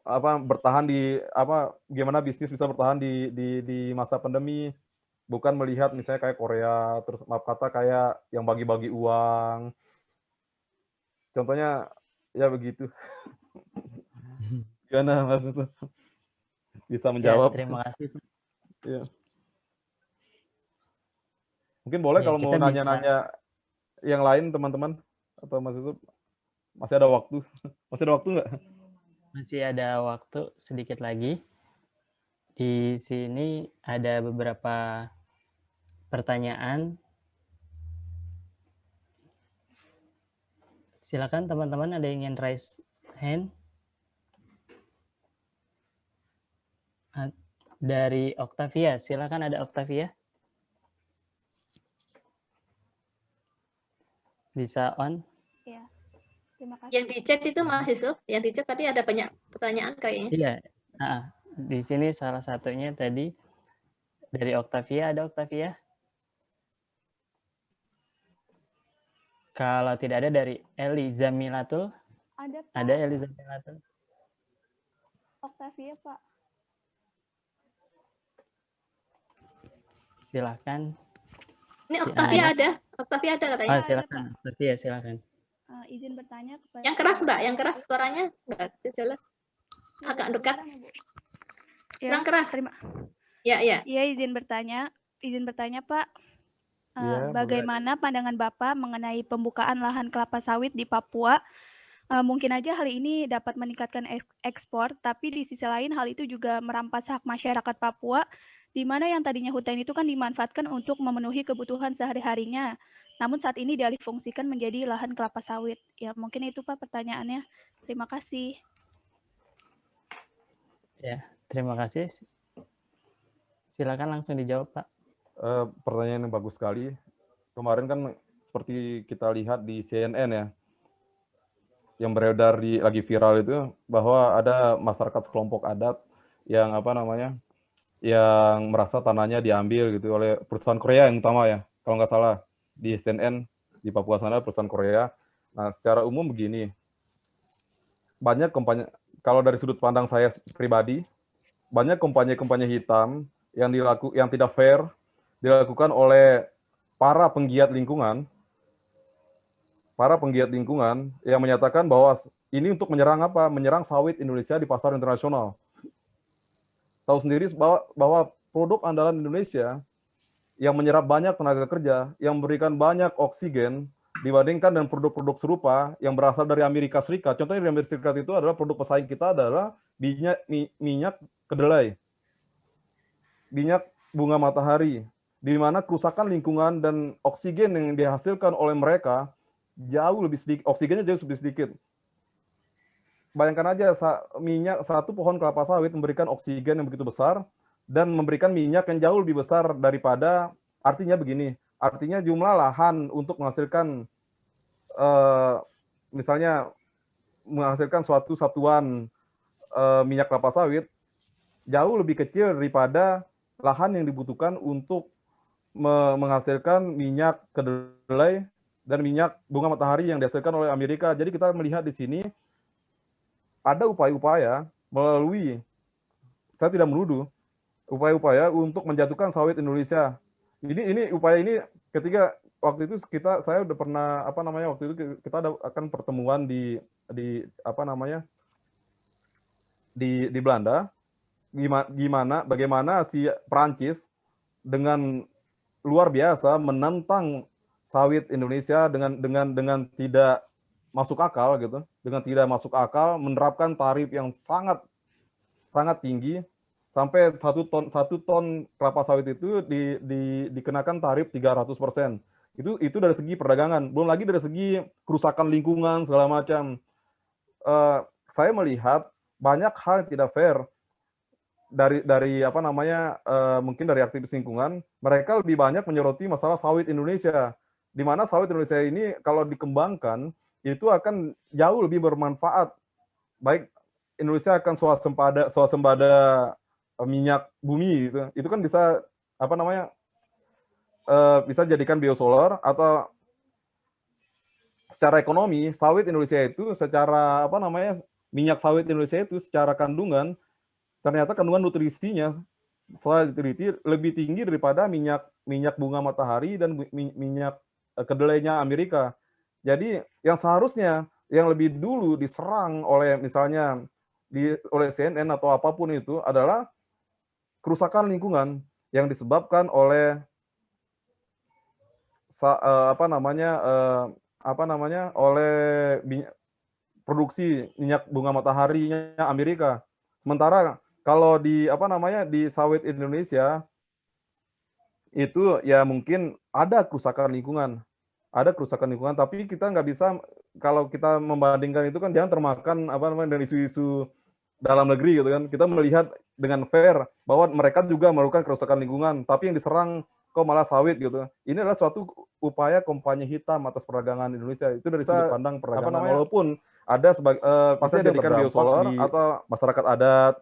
apa bertahan di apa, gimana bisnis bisa bertahan di masa pandemi, bukan melihat misalnya kayak Korea, terus maaf kata kayak yang bagi-bagi uang. Contohnya ya begitu. Gimana Mas Yusuf? Bisa menjawab? Ya, terima kasih. Ya. Mungkin boleh Ya, kalau mau kita bisa. nanya-nanya yang lain teman-teman atau Mas Yusuf, masih ada waktu? Masih ada waktu nggak? Masih ada waktu sedikit lagi. Di sini ada beberapa pertanyaan. Silakan teman-teman, ada yang ingin raise hand? Dari Octavia, silakan, ada Octavia. Bisa on? Ya, terima kasih. Yang di chat itu Mas Yusuf, yang di chat tadi ada banyak pertanyaan kayaknya. Iya, di sini salah satunya tadi dari Octavia, ada Octavia? Kalau tidak ada dari Eli Zamilatul? Ada, Pak. Ada Eli Zamilatul? Octavia, Pak. Silakan. Ini Octavia ada, Octavia ada katanya. Oh, silakan, Octavia, silakan. Izin bertanya kepada Yang keras Mbak, yang keras suaranya nggak jelas, agak dekat. Ya, Kurang keras. Terima. Ya, ya. Iya, izin bertanya Pak. Ya, Bagaimana pandangan Bapak mengenai pembukaan lahan kelapa sawit di Papua? Mungkin aja hal ini dapat meningkatkan ekspor, tapi di sisi lain hal itu juga merampas hak masyarakat Papua, di mana yang tadinya hutan itu kan dimanfaatkan untuk memenuhi kebutuhan sehari-harinya. Namun saat ini dialihfungsikan menjadi lahan kelapa sawit. Ya, mungkin itu Pak pertanyaannya. Terima kasih. Ya, terima kasih. Silakan langsung dijawab, Pak. Pertanyaan yang bagus sekali. Kemarin kan seperti kita lihat di CNN ya, yang beredar lagi viral itu, bahwa ada masyarakat sekelompok adat yang apa namanya, yang merasa tanahnya diambil gitu oleh perusahaan Korea yang utama ya, kalau nggak salah di CNN di Papua sana perusahaan Korea. Nah, secara umum begini, banyak kompanya, kalau dari sudut pandang saya pribadi, banyak kompanya-kompanya hitam yang tidak fair dilakukan oleh para penggiat lingkungan yang menyatakan bahwa ini untuk menyerang apa? Menyerang sawit Indonesia di pasar internasional. Tahu sendiri bahwa produk andalan Indonesia yang menyerap banyak tenaga kerja, yang memberikan banyak oksigen dibandingkan dengan produk-produk serupa yang berasal dari Amerika Serikat. Contohnya di Amerika Serikat itu adalah produk pesaing kita adalah minyak kedelai, minyak bunga matahari, di mana kerusakan lingkungan dan oksigen yang dihasilkan oleh mereka jauh lebih sedikit, oksigennya jauh lebih sedikit. Bayangkan aja satu pohon kelapa sawit memberikan oksigen yang begitu besar dan memberikan minyak yang jauh lebih besar daripada, artinya begini, artinya jumlah lahan untuk menghasilkan misalnya menghasilkan suatu satuan minyak kelapa sawit jauh lebih kecil daripada lahan yang dibutuhkan untuk menghasilkan minyak kedelai dan minyak bunga matahari yang dihasilkan oleh Amerika. Jadi kita melihat di sini ada upaya-upaya melalui, saya tidak menuduh, upaya-upaya untuk menjatuhkan sawit Indonesia. Ini upaya ini ketika waktu itu saya udah pernah waktu itu kita akan pertemuan di Belanda, bagaimana si Prancis dengan luar biasa menentang sawit Indonesia dengan tidak masuk akal gitu, menerapkan tarif yang sangat tinggi, sampai satu ton kelapa sawit itu dikenakan tarif 300%. Itu dari segi perdagangan, belum lagi dari segi kerusakan lingkungan segala macam. Saya melihat banyak hal yang tidak fair dari apa namanya mungkin dari aktivis lingkungan, mereka lebih banyak menyoroti masalah sawit Indonesia, di mana sawit Indonesia ini kalau dikembangkan itu akan jauh lebih bermanfaat. Baik Indonesia akan swasembada minyak bumi gitu. Itu kan bisa apa namanya bisa jadikan biosolar, atau secara ekonomi sawit Indonesia itu secara apa namanya minyak sawit Indonesia itu secara kandungan ternyata kandungan nutrisinya setelah diteliti lebih tinggi daripada minyak bunga matahari dan minyak kedelainya Amerika. Jadi yang seharusnya yang lebih dulu diserang oleh misalnya oleh CNN atau apapun itu adalah kerusakan lingkungan yang disebabkan oleh oleh produksi minyak bunga mataharinya Amerika. Sementara kalau di di sawit Indonesia itu ya mungkin ada kerusakan lingkungan, tapi kita nggak bisa kalau kita membandingkan itu kan jangan termakan dari isu-isu dalam negeri gitu kan. Kita melihat dengan fair bahwa mereka juga melakukan kerusakan lingkungan, tapi yang diserang kok malah sawit gitu. Ini adalah suatu upaya kampanye hitam atas perdagangan Indonesia. Itu dari sudut pandang perdagangan, walaupun ada pasti ada yang biosolar atau masyarakat adat.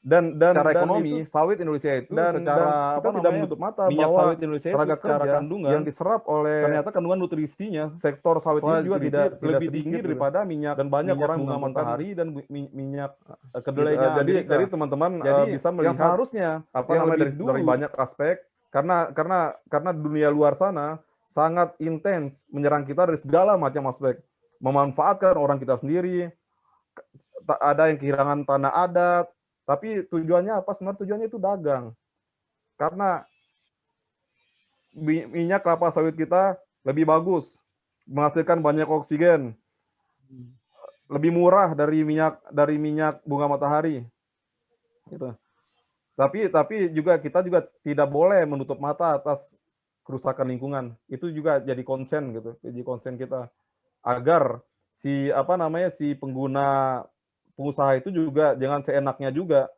Dan secara ekonomi sawit Indonesia itu secara tidak menutup mata minyak sawit Indonesia itu secara kandungan yang diserap oleh ternyata kandungan nutrisinya sektor sawit ini juga tidak lebih tinggi daripada minyak dan banyak orang bunga matahari dan minyak kedelainya. Jadi teman-teman bisa melihat yang seharusnya dari banyak aspek karena dunia luar sana sangat intens menyerang kita dari segala macam aspek, memanfaatkan orang kita sendiri, ada yang kehilangan tanah adat. Tapi tujuannya apa? Sebenarnya tujuannya itu dagang. Karena minyak kelapa sawit kita lebih bagus, menghasilkan banyak oksigen, lebih murah dari minyak bunga matahari. Gitu. Tapi juga kita juga tidak boleh menutup mata atas kerusakan lingkungan. Itu juga jadi concern gitu, jadi concern kita agar si pengusaha itu juga jangan seenaknya juga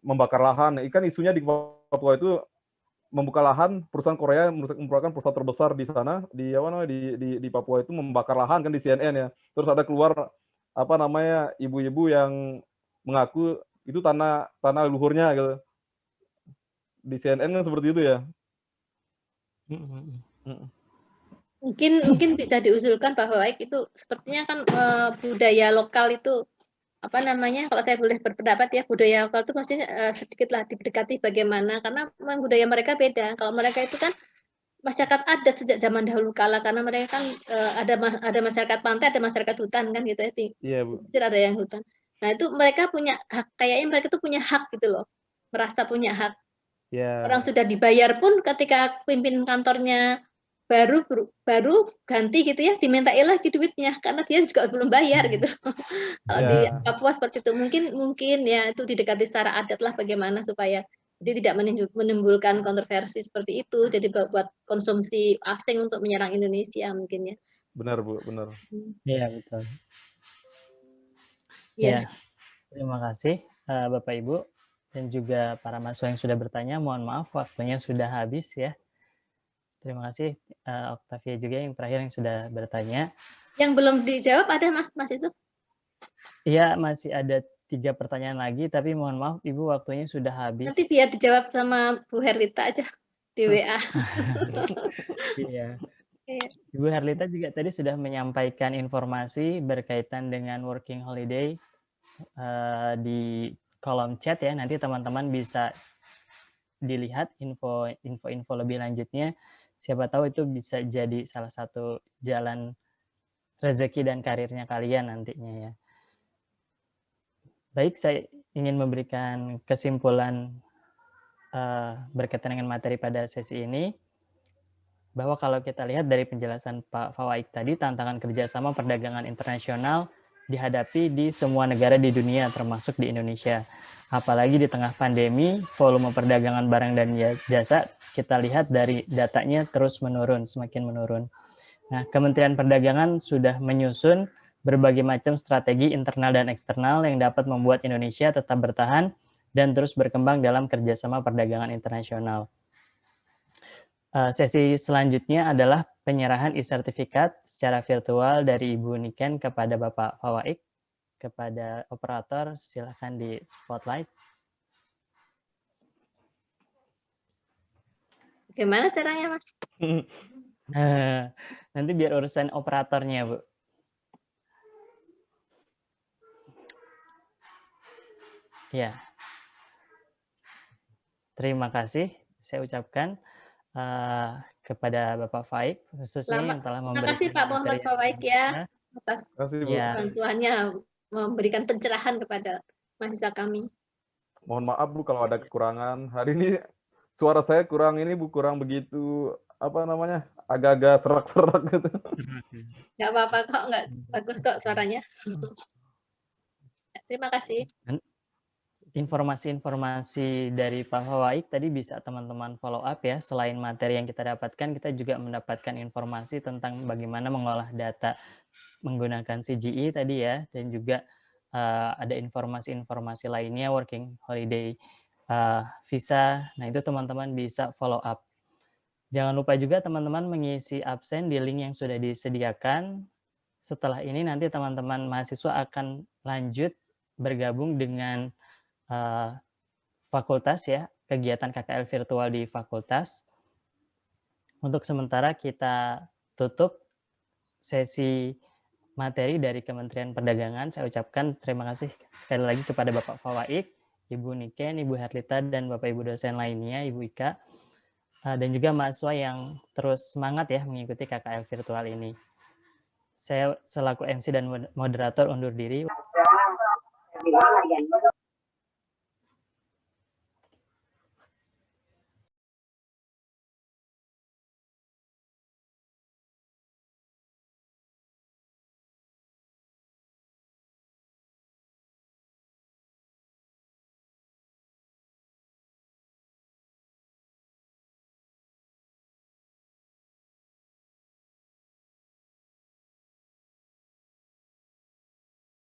membakar lahan. Ikan isunya di Papua itu membuka lahan, perusahaan Korea merupakan perusahaan terbesar di sana di Papua itu membakar lahan kan di CNN ya. Terus ada keluar ibu-ibu yang mengaku itu tanah leluhurnya gitu. Di CNN kan seperti itu ya. Mungkin bisa diusulkan bahwa itu sepertinya kan budaya lokal itu kalau saya boleh berpendapat ya, budaya lokal itu pasti sedikitlah didekati bagaimana, karena memang budaya mereka beda. Kalau mereka itu kan masyarakat adat sejak zaman dahulu kala, karena mereka kan ada masyarakat pantai, ada masyarakat hutan kan gitu ya. Iya, Bu. Ada yang hutan. Nah, itu mereka punya hak, kayaknya mereka tuh punya hak gitu loh. Merasa punya hak. Yeah. Orang sudah dibayar pun ketika pimpin kantornya baru ganti gitu ya, dimintain lagi duitnya karena dia juga belum bayar gitu. Kalau di Papua seperti itu mungkin ya itu didekati secara adat lah bagaimana supaya jadi tidak menimbulkan kontroversi seperti itu. Jadi buat konsumsi asing untuk menyerang Indonesia mungkin ya. Benar Bu, benar. Iya betul. Ya, terima kasih Bapak Ibu dan juga para mahasiswa yang sudah bertanya. Mohon maaf waktunya sudah habis ya. Terima kasih Octavia juga yang terakhir yang sudah bertanya. Yang belum dijawab ada Mas Yusuf? Iya, masih ada 3 pertanyaan lagi, tapi mohon maaf Ibu waktunya sudah habis. Nanti biar dijawab sama Bu Herlita aja di WA. Iya. Ibu Herlita juga tadi sudah menyampaikan informasi berkaitan dengan working holiday di kolom chat ya. Nanti teman-teman bisa dilihat info lebih lanjutnya. Siapa tahu itu bisa jadi salah satu jalan rezeki dan karirnya kalian nantinya ya. Baik, saya ingin memberikan kesimpulan berkaitan dengan materi pada sesi ini, bahwa kalau kita lihat dari penjelasan Pak Fawaik tadi, tantangan kerjasama perdagangan internasional dihadapi di semua negara di dunia, termasuk di Indonesia. Apalagi di tengah pandemi, volume perdagangan barang dan jasa, kita lihat dari datanya terus menurun, semakin menurun. Nah, Kementerian Perdagangan sudah menyusun berbagai macam strategi internal dan eksternal yang dapat membuat Indonesia tetap bertahan dan terus berkembang dalam kerjasama perdagangan internasional. Sesi selanjutnya adalah penyerahan e-sertifikat secara virtual dari Ibu Niken kepada Bapak Fawaik. Kepada operator, silakan di spotlight. Bagaimana caranya, Mas? Nanti biar urusan operatornya, Bu. Ya. Terima kasih saya ucapkan kepada Bapak Faik, khususnya yang telah memberikan. Terima kasih Pak Muhammad Fawaik ya, atas bantuannya memberikan pencerahan kepada mahasiswa kami. Mohon maaf Bu kalau ada kekurangan. Hari ini suara saya kurang ini Bu, kurang begitu apa namanya, agak-agak serak-serak gitu. Nggak apa-apa kok, nggak bagus kok suaranya. Terima kasih. Informasi-informasi dari Pak Fawaik tadi bisa teman-teman follow up ya. Selain materi yang kita dapatkan, kita juga mendapatkan informasi tentang bagaimana mengolah data menggunakan CGI tadi ya, dan juga ada informasi-informasi lainnya, working holiday visa. Nah, itu teman-teman bisa follow up. Jangan lupa juga teman-teman mengisi absen di link yang sudah disediakan. Setelah ini nanti teman-teman mahasiswa akan lanjut bergabung dengan fakultas ya, kegiatan KKL virtual di fakultas. Untuk sementara kita tutup sesi materi dari Kementerian Perdagangan. Saya ucapkan terima kasih sekali lagi kepada Bapak Fawaik, Ibu Niken, Ibu Herlita, dan Bapak Ibu dosen lainnya, Ibu Ika, dan juga mahasiswa yang terus semangat ya mengikuti KKL virtual ini. Saya selaku MC dan moderator undur diri.